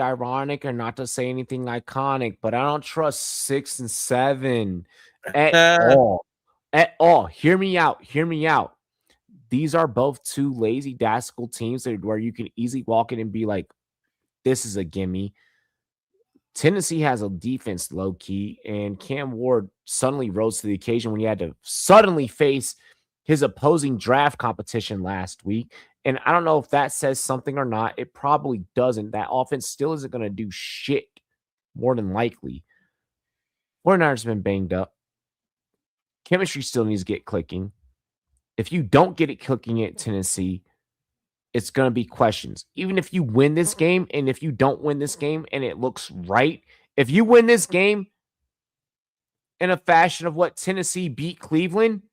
ironic or not to say anything iconic, but I don't trust 6 and 7 at all. At all. Hear me out. These are both two lazy dastardly teams where you can easily walk in and be like, this is a gimme. Tennessee has a defense low key, and Cam Ward suddenly rose to the occasion when he had to suddenly face his opposing draft competition last week. And I don't know if that says something or not. It probably doesn't. That offense still isn't going to do shit, more than likely. 49ers have been banged up. Chemistry still needs to get clicking. If you don't get it clicking at Tennessee, it's going to be questions. Even if you win this game, and if you don't win this game and it looks right, if you win this game in a fashion of what Tennessee beat Cleveland,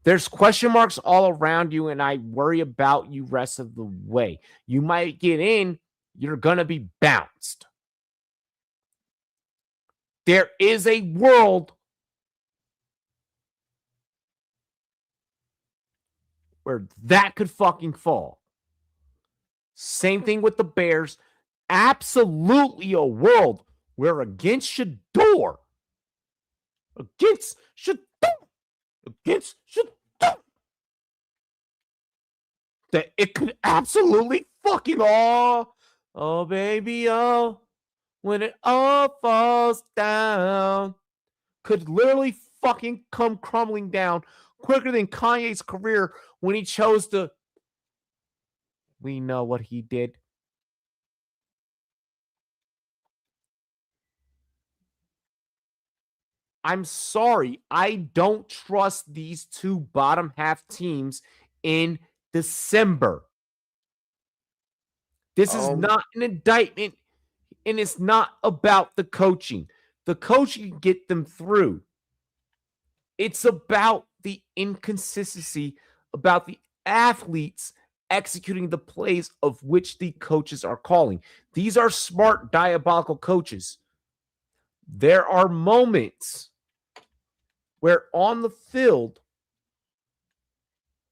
there's question marks all around you, and I worry about you rest of the way. You might get in, you're going to be bounced. There is a world where that could fucking fall. Same thing with the Bears. Absolutely a world where against Shador, that it could absolutely fucking oh baby, oh, when it all falls down, could literally fucking come crumbling down quicker than Kanye's career when he chose to. We know what he did. I'm sorry. I don't trust these two bottom half teams in December. This is not an indictment, and it's not about the coaching. The coaching can get them through. It's about the inconsistency, about the athletes executing the plays of which the coaches are calling. These are smart, diabolical coaches. There are moments where on the field,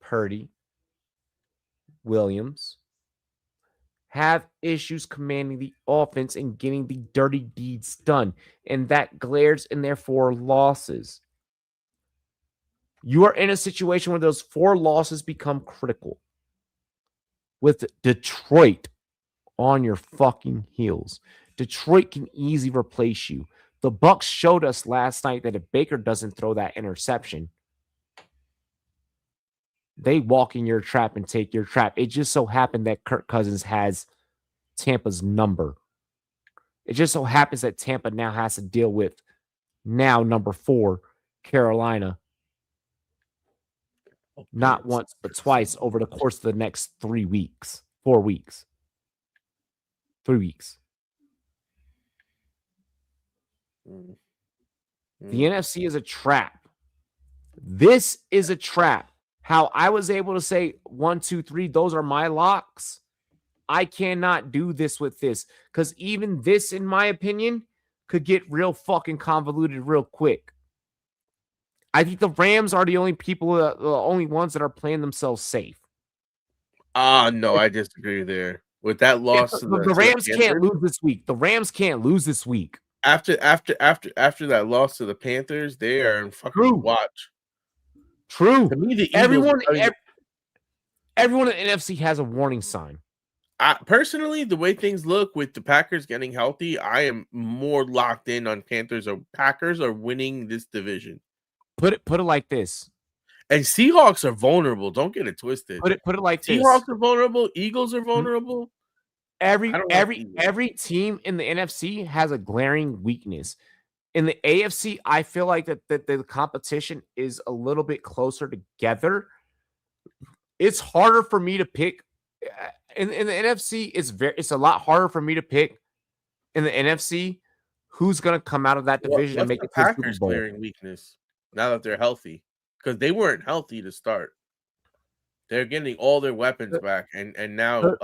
Purdy, Williams have issues commanding the offense and getting the dirty deeds done, and that glares in their 4 losses. You are in a situation where those 4 losses become critical. With Detroit on your fucking heels. Detroit can easily replace you. The Bucs showed us last night that if Baker doesn't throw that interception, they walk in your trap and take your trap. It just so happened that Kirk Cousins has Tampa's number. It just so happens that Tampa now has to deal with now number 4, Carolina. Not once, but twice over the course of the next 3 weeks, 4 weeks, 3 weeks. The NFC is a trap. This is a trap. How I was able to say 1, 2, 3, those are my locks. I cannot do this with this because even this, in my opinion, could get real fucking convoluted real quick. I think the Rams are the only people, the only ones that are playing themselves safe. No, I disagree there. With that loss, the Rams can't lose this week. The Rams can't lose this week. After that loss to the Panthers, they are in fucking watch. True. To me, the everyone in the NFC has a warning sign. Personally, the way things look with the Packers getting healthy, I am more locked in on Panthers or Packers are winning this division. Put it like this. And Seahawks are vulnerable. Don't get it twisted. Put it like this. Seahawks are vulnerable. Eagles are vulnerable. Every team in the NFC has a glaring weakness. In the AFC, I feel like that the competition is a little bit closer together. It's harder for me to pick. In the NFC, it's a lot harder for me to pick in the NFC who's going to come out of that division and make it to the Super Bowl. Glaring weakness now that they're healthy, because they weren't healthy to start. They're getting all their weapons back, and now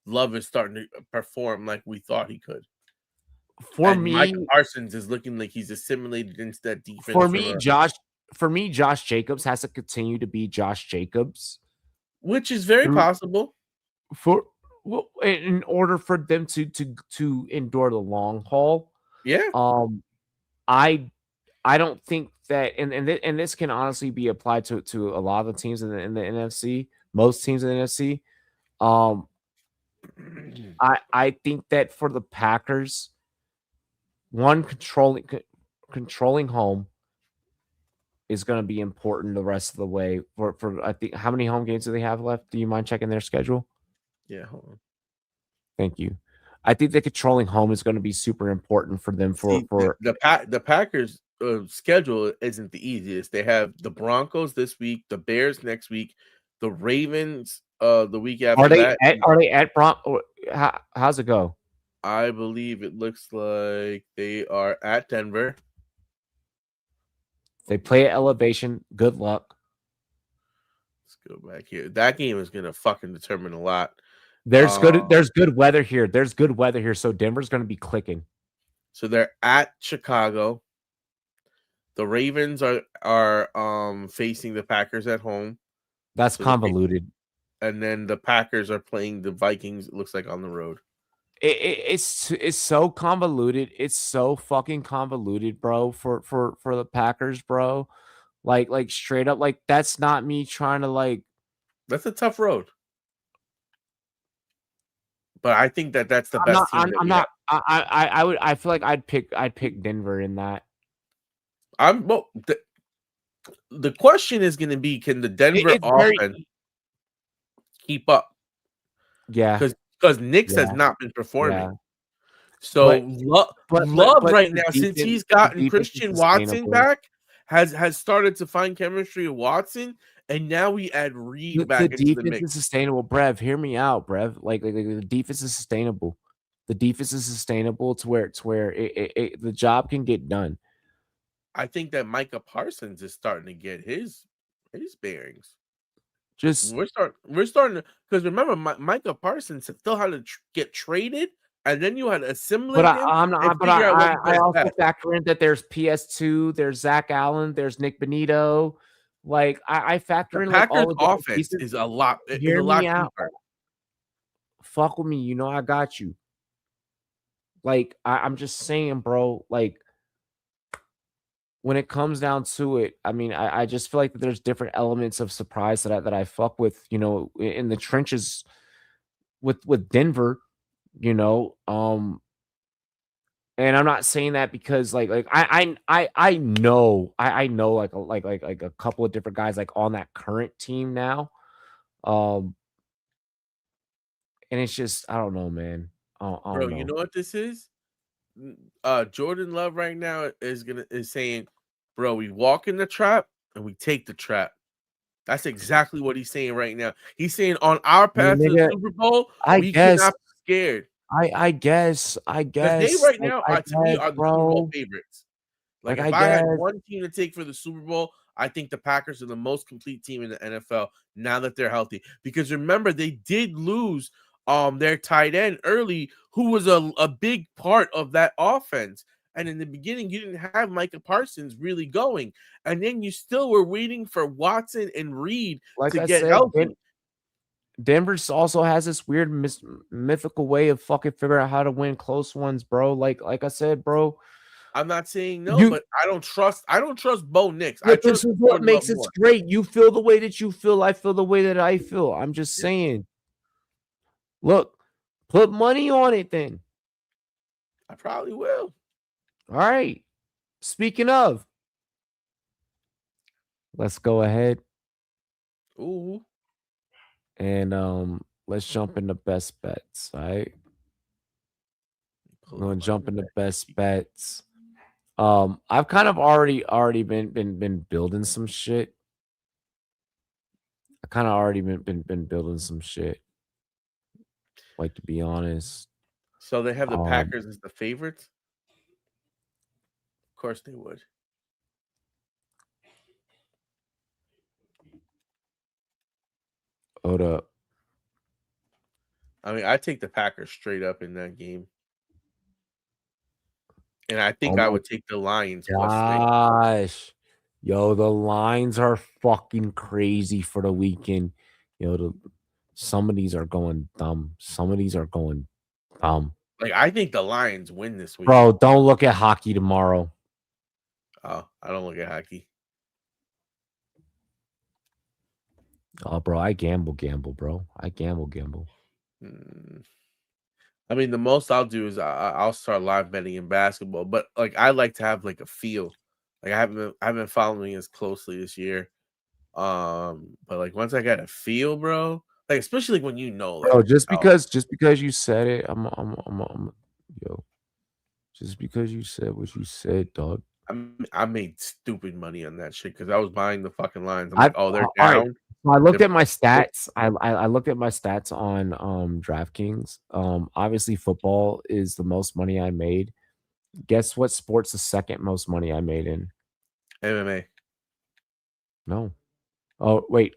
Love is starting to perform like we thought he could. Micah Parsons is looking like he's assimilated into that defense. For me, Josh Jacobs has to continue to be Josh Jacobs, which is very possible. In order for them to endure the long haul. Yeah. I don't think that, and this can honestly be applied to a lot of the teams in the NFC, most teams in the NFC. I think that for the Packers, one controlling home is going to be important the rest of the way. For I think, how many home games do they have left? Do you mind checking their schedule? Yeah, hold on. Thank you. I think that controlling home is going to be super important for them. The Packers' schedule isn't the easiest. They have the Broncos this week, the Bears next week, the Ravens the week after Are they at Broncos? How's it go? I believe it looks like they are at Denver. They play at Elevation. Good luck. Let's go back here. That game is going to fucking determine a lot. There's good weather here. There's good weather here, so Denver's going to be clicking. So they're at Chicago. The Ravens are facing the Packers at home. That's convoluted. And then the Packers are playing the Vikings, it looks like, on the road. It's so convoluted. It's so fucking convoluted, bro, for the Packers, bro. Like straight up, like that's not me trying to like. That's a tough road. But I think that's the best team. I feel like I'd pick Denver in that. The question is going to be, can the Denver offense keep up? Yeah, because Knicks has not been performing. Yeah. So Love right now, since he's gotten Christian Watson back, has started to find chemistry with Watson, and now we add Reed back into the mix. The defense is sustainable, Brev. Hear me out, Brev. Like the defense is sustainable. The defense is sustainable to where the job can get done. I think that Micah Parsons is starting to get his bearings. We're starting to, because remember, Micah Parsons still had to get traded, and then you had to assimilate him. I also factor in that there's PS2, there's Zach Allen, there's Nick Benito. Like I factor in like all the offense is a lot. Hear me out. Fuck with me, you know I got you. Like I'm just saying, bro. Like when it comes down to it, I mean, I just feel like that there's different elements of surprise that I fuck with, you know, in the trenches with Denver, you know. And I'm not saying that because like I know like a couple of different guys like on that current team now. And it's just I don't know, man. I don't know. You know what this is? Jordan Love right now is saying, bro, we walk in the trap and we take the trap. That's exactly what he's saying right now. He's saying on our path to the Super Bowl, we cannot be scared. I guess. They right now to me are the Super Bowl favorites. Like if I had one team to take for the Super Bowl, I think the Packers are the most complete team in the NFL now that they're healthy. Because remember, they did lose their tight end early, who was a big part of that offense. And in the beginning, you didn't have Micah Parsons really going. And then you still were waiting for Watson and Reed to get healthy. Denver also has this weird mythical way of fucking figuring out how to win close ones, bro. Like I said, bro. I'm not saying no, but I don't trust Bo Nix. This is what makes it great. You feel the way that you feel. I feel the way that I feel. I'm just saying. Look, put money on it then. I probably will. All right. Speaking of, let's go ahead. Ooh. And let's jump into best bets, all right? We're gonna jump into best bets. I've kind of already been building some shit. I kind of already been building some shit. Like, to be honest. So they have the Packers as the favorites? Of course they would. Hold up. I mean, I take the Packers straight up in that game. And I think I would take the Lions. Gosh. Yo, the lines are fucking crazy for the weekend. Yo, some of these are going dumb. Some of these are going dumb. Like, I think the Lions win this week. Bro, don't look at hockey tomorrow. Oh, I don't look at hockey. Oh, bro, I gamble, bro. I gamble. I mean, the most I'll do is I'll start live betting in basketball, but like I like to have like a feel. Like I haven't been following as closely this year. But like once I got a feel, bro, like especially when you know, like, bro, just because you said it, yo, just because you said what you said, dog. I made stupid money on that shit because I was buying the fucking lines. I'm like, oh, they're down. Right. So I looked at my stats. I looked at my stats on DraftKings. Obviously, football is the most money I made. Guess what sport's the second most money I made in? MMA. No. Oh, wait.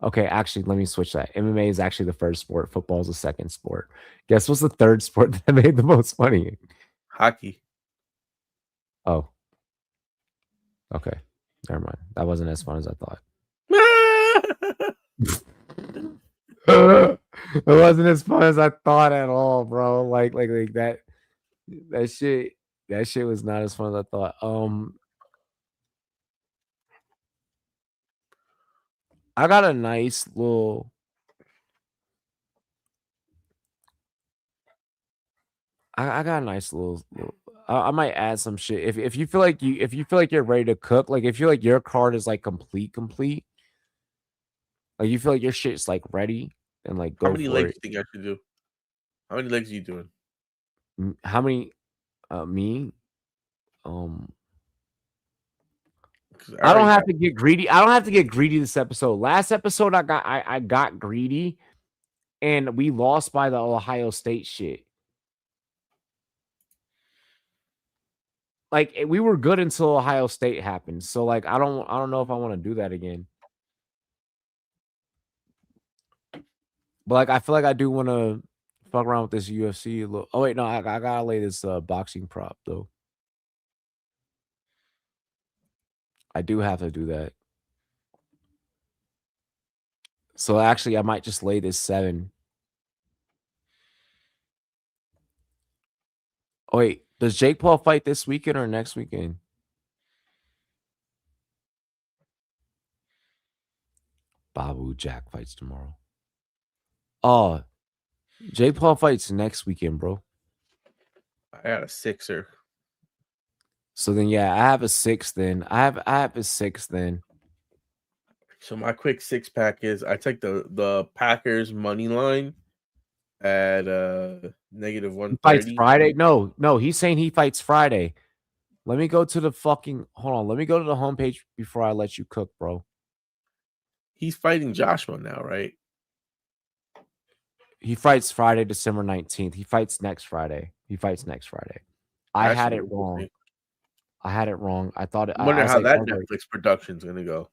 Okay, actually, let me switch that. MMA is actually the first sport. Football is the second sport. Guess what's the third sport that made the most money? Hockey. Oh. Okay. Never mind. That wasn't as fun as I thought. It wasn't as fun as I thought at all, bro. Like that shit was not as fun as I thought. I got a nice little I got a nice little I might add some shit. If you feel like you're ready to cook, like if you feel like your card is like complete, like you feel like your shit's like ready and like How go many for legs it. do you think I should do? How many legs are you doing? How many me? I don't have to get greedy. I don't have to get greedy this episode. Last episode I got greedy and we lost by the Ohio State shit. Like we were good until Ohio State happened. So like I don't know if I want to do that again. But like I feel like I do want to fuck around with this UFC a little. Oh wait, no, I gotta lay this boxing prop though. I do have to do that. So actually I might just lay this 7. Oh wait, does Jake Paul fight this weekend or next weekend? Babu Jack fights tomorrow. Oh, Jake Paul fights next weekend, bro. I got a 6er. So then, yeah, I have a 6. Then I have a 6. Then. So my quick 6-pack is I take the Packers money line at -130. He fights Friday. No, he's saying he fights Friday. Let me go to the fucking hold on. Let me go to the homepage before I let you cook, bro. He's fighting Joshua now, right? He fights Friday, December 19th. He fights next Friday. I had it wrong. I thought it. I wonder how like, that Netflix production's gonna go.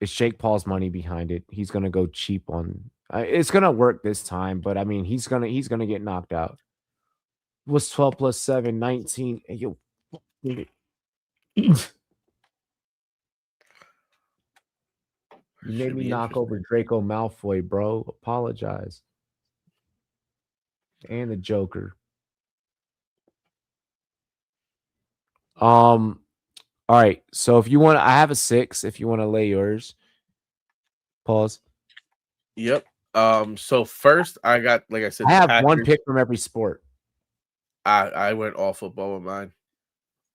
It's Jake Paul's money behind it. He's gonna go cheap on. It's gonna work this time, but I mean, he's gonna get knocked out. What's 12 plus 7? 19. Hey, yo. You made me knock over Draco Malfoy, bro. Apologize. And the Joker. All right. So if you want, I have a 6. If you want to lay yours, pause. Yep. So first, I got, like I said, I have one pick from every sport. I went all football with mine.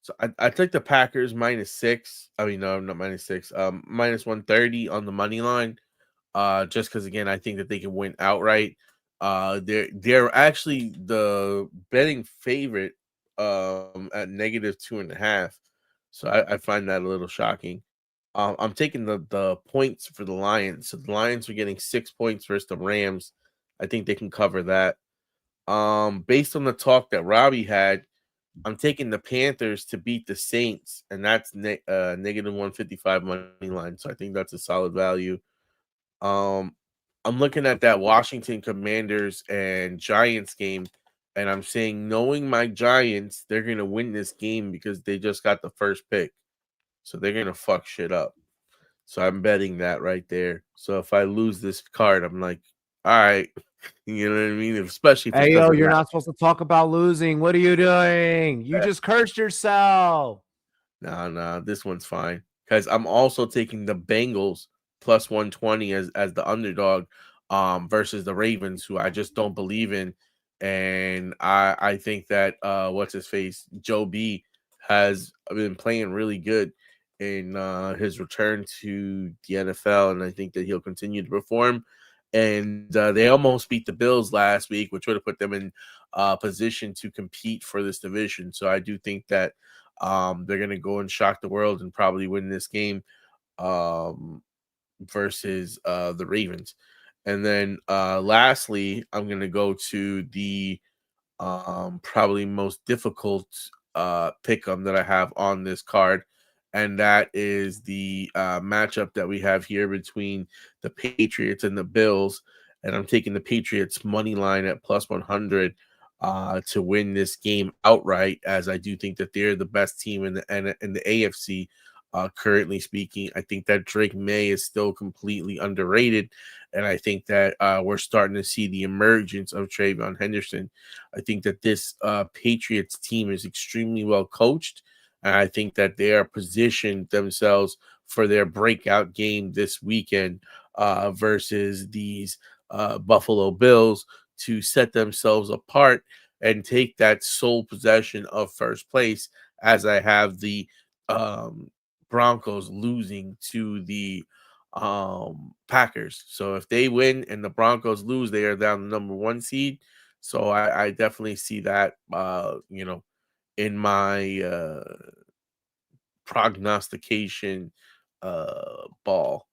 So I took the Packers -6. I mean, no, not -6. -130 on the money line. Just because again, I think that they can win outright. They're actually the betting favorite at -2.5. So I find that a little shocking. I'm taking the points for the Lions. So the Lions are getting 6 points versus the Rams. I think they can cover that. Based on the talk that Robbie had, I'm taking the Panthers to beat the Saints, and that's -155 money line. So I think that's a solid value. I'm looking at that Washington Commanders and Giants game, and I'm saying, knowing my Giants, they're gonna win this game because they just got the first pick. So they're gonna fuck shit up. So I'm betting that right there. So if I lose this card, I'm like, all right, you know what I mean? Especially if hey, yo, you're not supposed to talk about losing. What are you doing? You just cursed yourself. No, this one's fine because I'm also taking the Bengals +120 as the underdog versus the Ravens, who I just don't believe in. And I think that what's his face, Joe B, has been playing really good in his return to the NFL, and I think that he'll continue to perform. And they almost beat the Bills last week, which would have put them in position to compete for this division. So I do think that they're going to go and shock the world and probably win this game versus the Ravens. And then lastly, I'm going to go to the probably most difficult pick 'em that I have on this card, and that is the matchup that we have here between the Patriots and the Bills. And I'm taking the Patriots money line at plus 100 to win this game outright, as I do think that they're the best team in the AFC. Currently speaking, I think that Drake May is still completely underrated, and I think that we're starting to see the emergence of Trayvon Henderson. I think that this Patriots team is extremely well coached, and I think that they are positioned themselves for their breakout game this weekend versus these Buffalo Bills to set themselves apart and take that sole possession of first place, as I have the Broncos losing to the Packers. So if they win and the Broncos lose, they are down the number 1 seed. So I definitely see that, in my prognostication ball.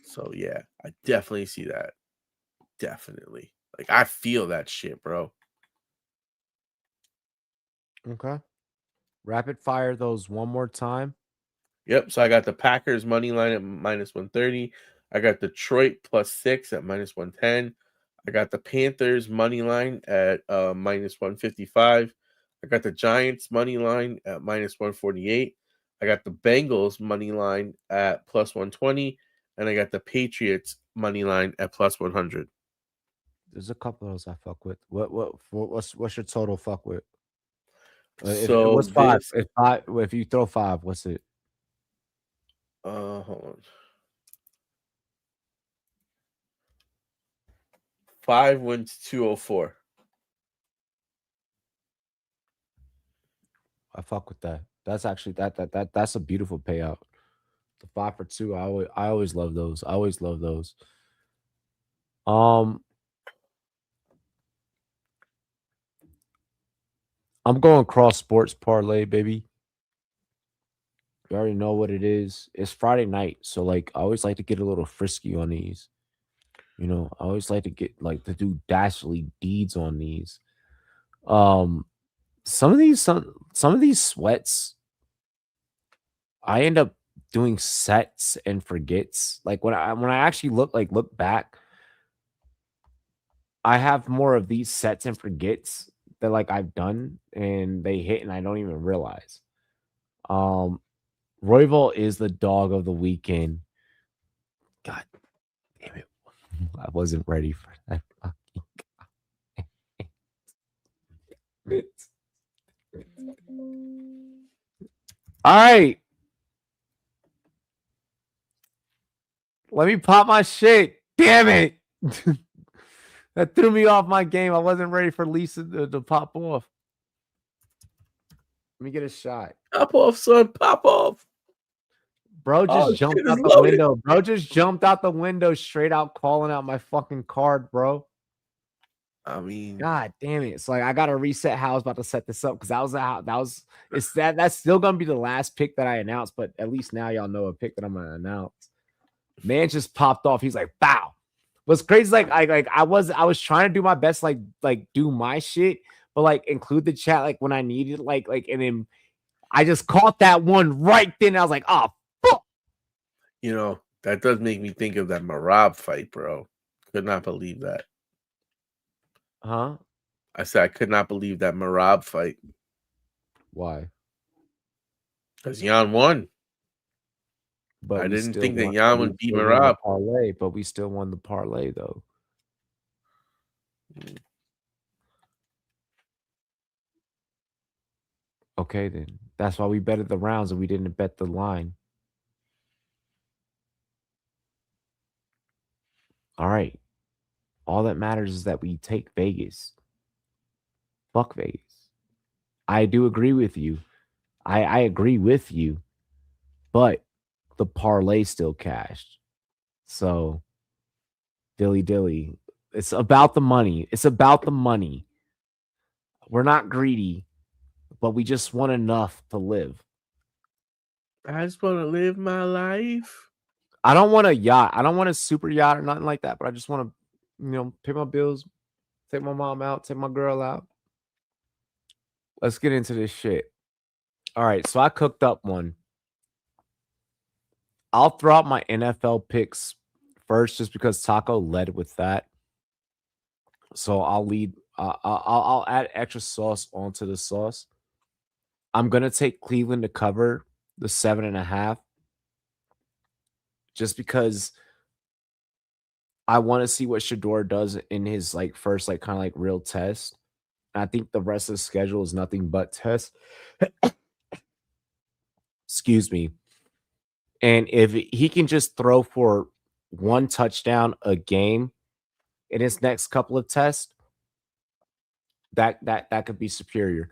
So yeah, I definitely see that. Definitely. Like, I feel that shit, bro. Okay. Rapid fire those one more time. Yep. So I got the Packers money line at minus 130. I got Detroit plus 6 at minus 110. I got the Panthers money line at minus 155. I got the Giants money line at minus 148. I got the Bengals money line at plus 120. And I got the Patriots money line at plus 100. There's a couple of those I fuck with. What's your total fuck with? So what's 5? If you throw 5, what's it? Hold on. 5 wins 204. I fuck with that. That's actually that's a beautiful payout. The 5 for 2. I always love those. I always love those. I'm going cross sports parlay, baby. You already know what it is. It's Friday night, so like I always like to get a little frisky on these. You know, I always like to to do dastardly deeds on these. Some of these sweats, I end up doing sets and forgets. Like when I actually look back, I have more of these sets and forgets that like I've done and they hit and I don't even realize. Royval is the dog of the weekend. God damn it. I wasn't ready for that fucking All right. Let me pop my shit. Damn it. That threw me off my game. I wasn't ready for Lisa to pop off. Let me get a shot. Pop off, son. Pop off. Bro just jumped out the window. Bro just jumped out the window straight out calling out my fucking card, bro. I mean, God damn it. It's like I gotta reset how I was about to set this up because that's still gonna be the last pick that I announced, but at least now y'all know a pick that I'm gonna announce. Man just popped off. He's like, bow. What's crazy, I was trying to do my best, like do my shit, but like include the chat like when I needed, like and then I just caught that one right then. I was like, oh fuck. You know, that does make me think of that Marab fight, bro. Could not believe that. Huh? I said I could not believe that Marab fight. Why? Because Jan won. But I didn't think that Jan would beat Marab. Parlay, but we still won the parlay though. Okay, then. That's why we betted the rounds and we didn't bet the line. All right. All that matters is that we take Vegas. Fuck Vegas. I do agree with you. I agree with you. But the parlay still cashed. So, dilly. It's about the money. It's about the money. We're not greedy, but we just want enough to live. I just want to live my life. I don't want a yacht. I don't want a super yacht or nothing like that, but I just want to, pay my bills, take my mom out, take my girl out. Let's get into this shit. All right, so I cooked up one. I'll throw out my NFL picks first, just because Taco led with that. So I'll lead. I'll add extra sauce onto the sauce. I'm gonna take Cleveland to cover the 7.5, just because I want to see what Shador does in his like first like kind of like real test. And I think the rest of the schedule is nothing but test. Excuse me. And if he can just throw for 1 touchdown a game in his next couple of tests, that could be superior.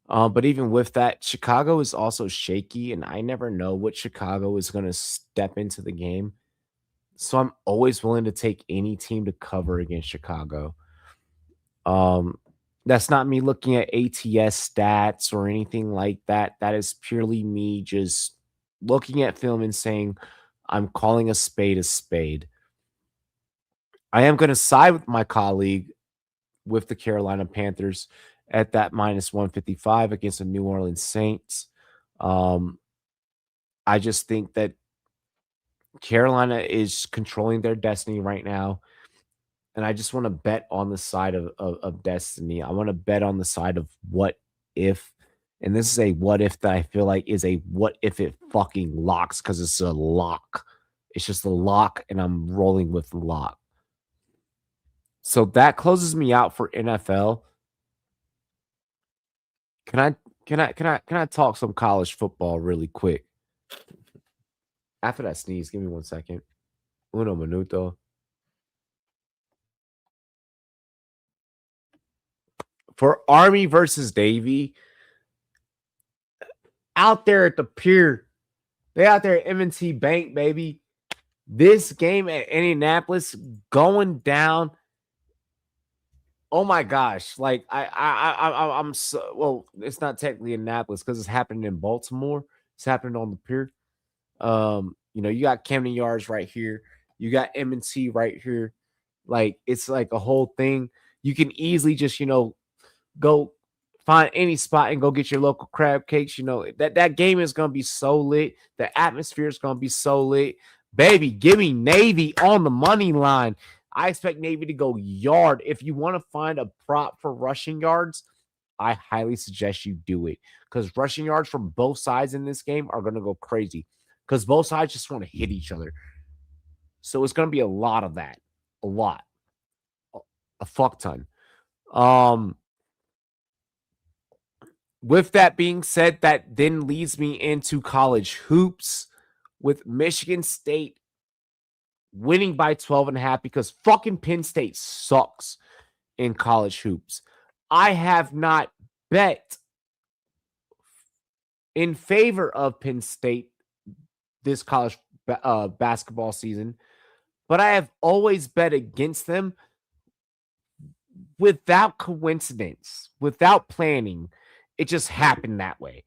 But even with that, Chicago is also shaky, and I never know what Chicago is going to step into the game. So I'm always willing to take any team to cover against Chicago. That's not me looking at ATS stats or anything like that. That is purely me just looking at film and saying, I'm calling a spade a spade. I am going to side with my colleague with the Carolina Panthers at that minus 155 against the New Orleans Saints. I just think that Carolina is controlling their destiny right now. And I just want to bet on the side of destiny. I want to bet on the side of what if. And this is a what if that I feel like is a what if it fucking locks, because it's a lock. It's just a lock, and I'm rolling with the lock. So that closes me out for NFL. Can I talk some college football really quick? After that sneeze, give me 1 second. Uno minuto. For Army versus Navy, out there at the pier, they out there at M&T Bank, baby. This game at Indianapolis going down. Oh my gosh! Like I'm so well. It's not technically Indianapolis because it's happening in Baltimore. It's happening on the pier. You got Camden Yards right here. You got M&T right here. Like it's like a whole thing. You can easily just go find any spot and go get your local crab cakes. That game is gonna be so lit. The atmosphere is gonna be so lit. Baby, give me Navy on the money line. I expect Navy to go yard. If you want to find a prop for rushing yards, I highly suggest you do it, because rushing yards from both sides in this game are going to go crazy, because both sides just want to hit each other. So it's going to be a lot of that. A lot. A fuck ton. With that being said, that then leads me into college hoops with Michigan State winning by 12.5, because fucking Penn State sucks in college hoops. I have not bet in favor of Penn State this college basketball season, but I have always bet against them without coincidence, without planning. It just happened that way.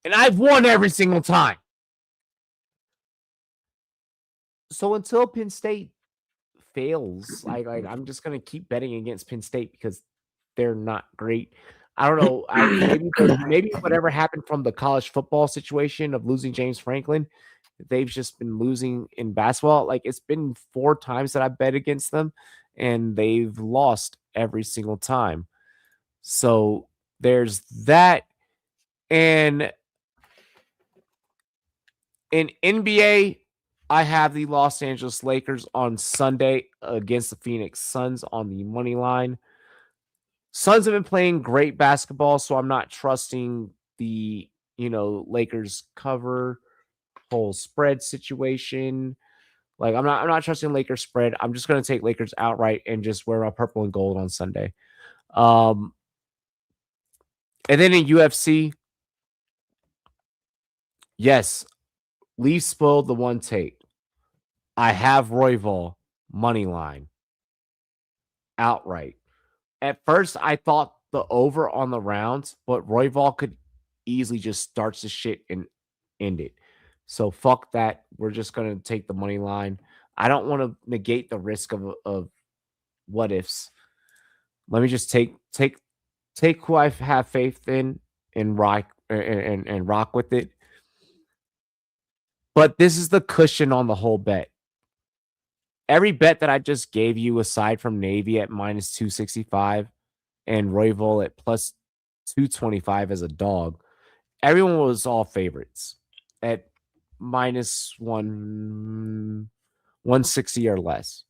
And I've won every single time. So until Penn State fails, I'm just gonna keep betting against Penn State because they're not great. I don't know. Maybe whatever happened from the college football situation of losing James Franklin, they've just been losing in basketball. Like it's been 4 times that I bet against them, and they've lost every single time. So there's that. And in NBA, I have the Los Angeles Lakers on Sunday against the Phoenix Suns on the money line. Suns have been playing great basketball, so I'm not trusting the, Lakers cover whole spread situation. Like I'm not trusting Lakers spread. I'm just going to take Lakers outright and just wear my purple and gold on Sunday. And then in UFC, yes, Lee spoiled the one take. I have Royval money line outright. At first, I thought the over on the rounds, but Royval could easily just start the shit and end it. So fuck that. We're just gonna take the money line. I don't want to negate the risk of what ifs. Let me just take who I have faith in and rock with it. But this is the cushion on the whole bet. Every bet that I just gave you, aside from Navy at minus 265 and Royval at plus 225 as a dog, everyone was all favorites at minus 160 or less.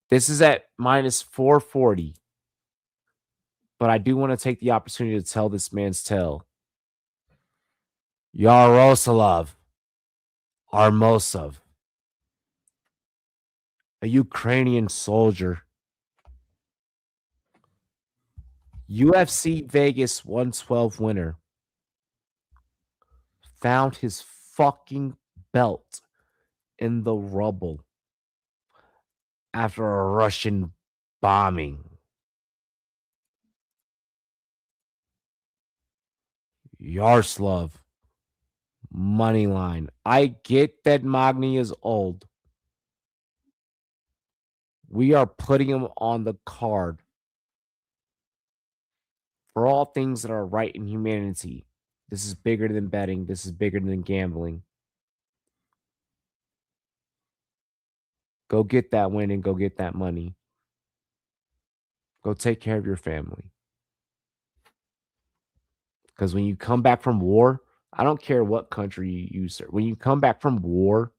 This is at minus 440. But I do want to take the opportunity to tell this man's tale. Yaroslav Armosov, a Ukrainian soldier, UFC Vegas 112 winner, found his fucking belt in the rubble after a Russian bombing. Yaroslav, money line. I get that Magny is old. We are putting him on the card for all things that are right in humanity. This is bigger than betting. This is bigger than gambling. Go get that win and go get that money. Go take care of your family. Because when you come back from war, I don't care what country you serve. When you come back from war,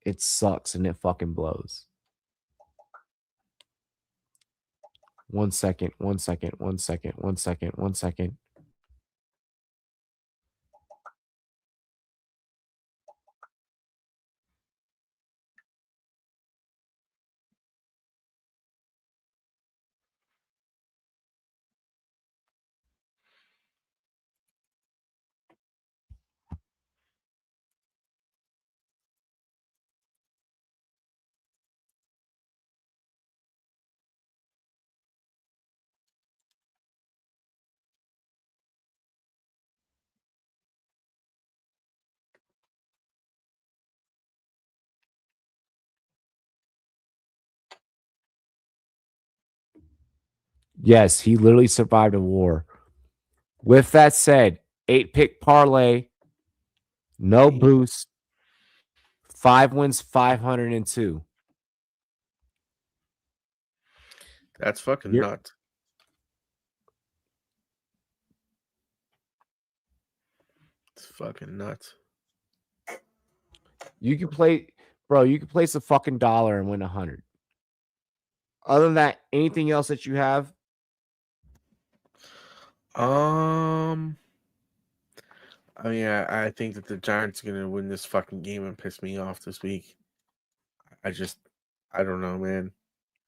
it sucks and it fucking blows. 1 second, 1 second, 1 second, 1 second, 1 second. Yes, he literally survived a war. With that said, 8-pick parlay, no boost, 5 wins, 502. That's fucking nuts. It's fucking nuts. You can play, bro. You can place a fucking dollar and win 100. Other than that, anything else that you have? I mean, I think that the Giants are gonna win this fucking game and piss me off this week. I don't know, man.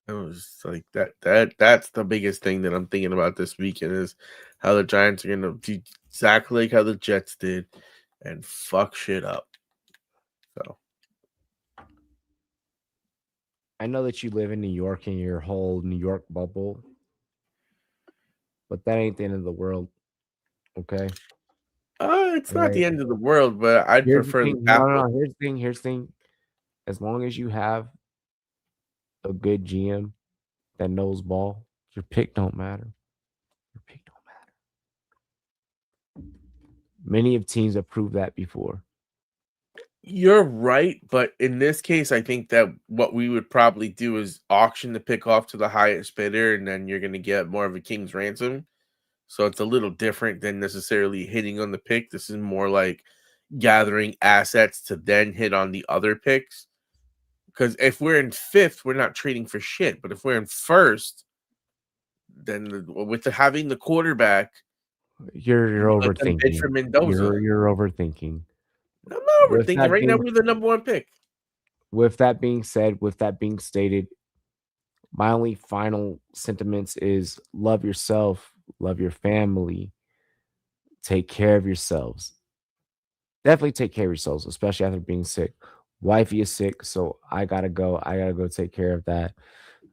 It was like that's the biggest thing that I'm thinking about this weekend is how the Giants are gonna do exactly like how the Jets did and fuck shit up. So I know that you live in New York in your whole New York bubble, but that ain't the end of the world. Okay. It's not the end of the world, but I'd prefer the No. Here's the thing. As long as you have a good GM that knows ball, your pick don't matter. Your pick don't matter. Many of teams have proved that before. You're right, but in this case, I think that what we would probably do is auction the pick off to the highest bidder, and then you're going to get more of a king's ransom. So it's a little different than necessarily hitting on the pick. This is more like gathering assets to then hit on the other picks. Because if we're in fifth, we're not trading for shit. But if we're in first, then having the quarterback, you're overthinking. For Mendoza. You're overthinking. I'm not overthinking. Right now, we're the number one pick. With that being said, with that being stated, my only final sentiments is love yourself, love your family, take care of yourselves. Definitely take care of yourselves, especially after being sick. Wifey is sick, so I gotta go. I gotta go take care of that.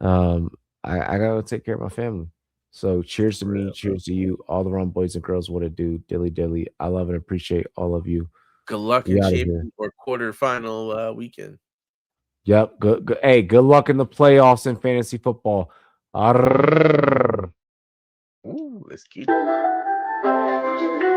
I gotta go take care of my family. So cheers to me, cheers to you, all the Rumboyz and girls. What it do, dilly dilly. I love and appreciate all of you. Good luck in champion or quarterfinal weekend. Yep. Good. Hey, good luck in the playoffs in fantasy football. Ooh, let's get it.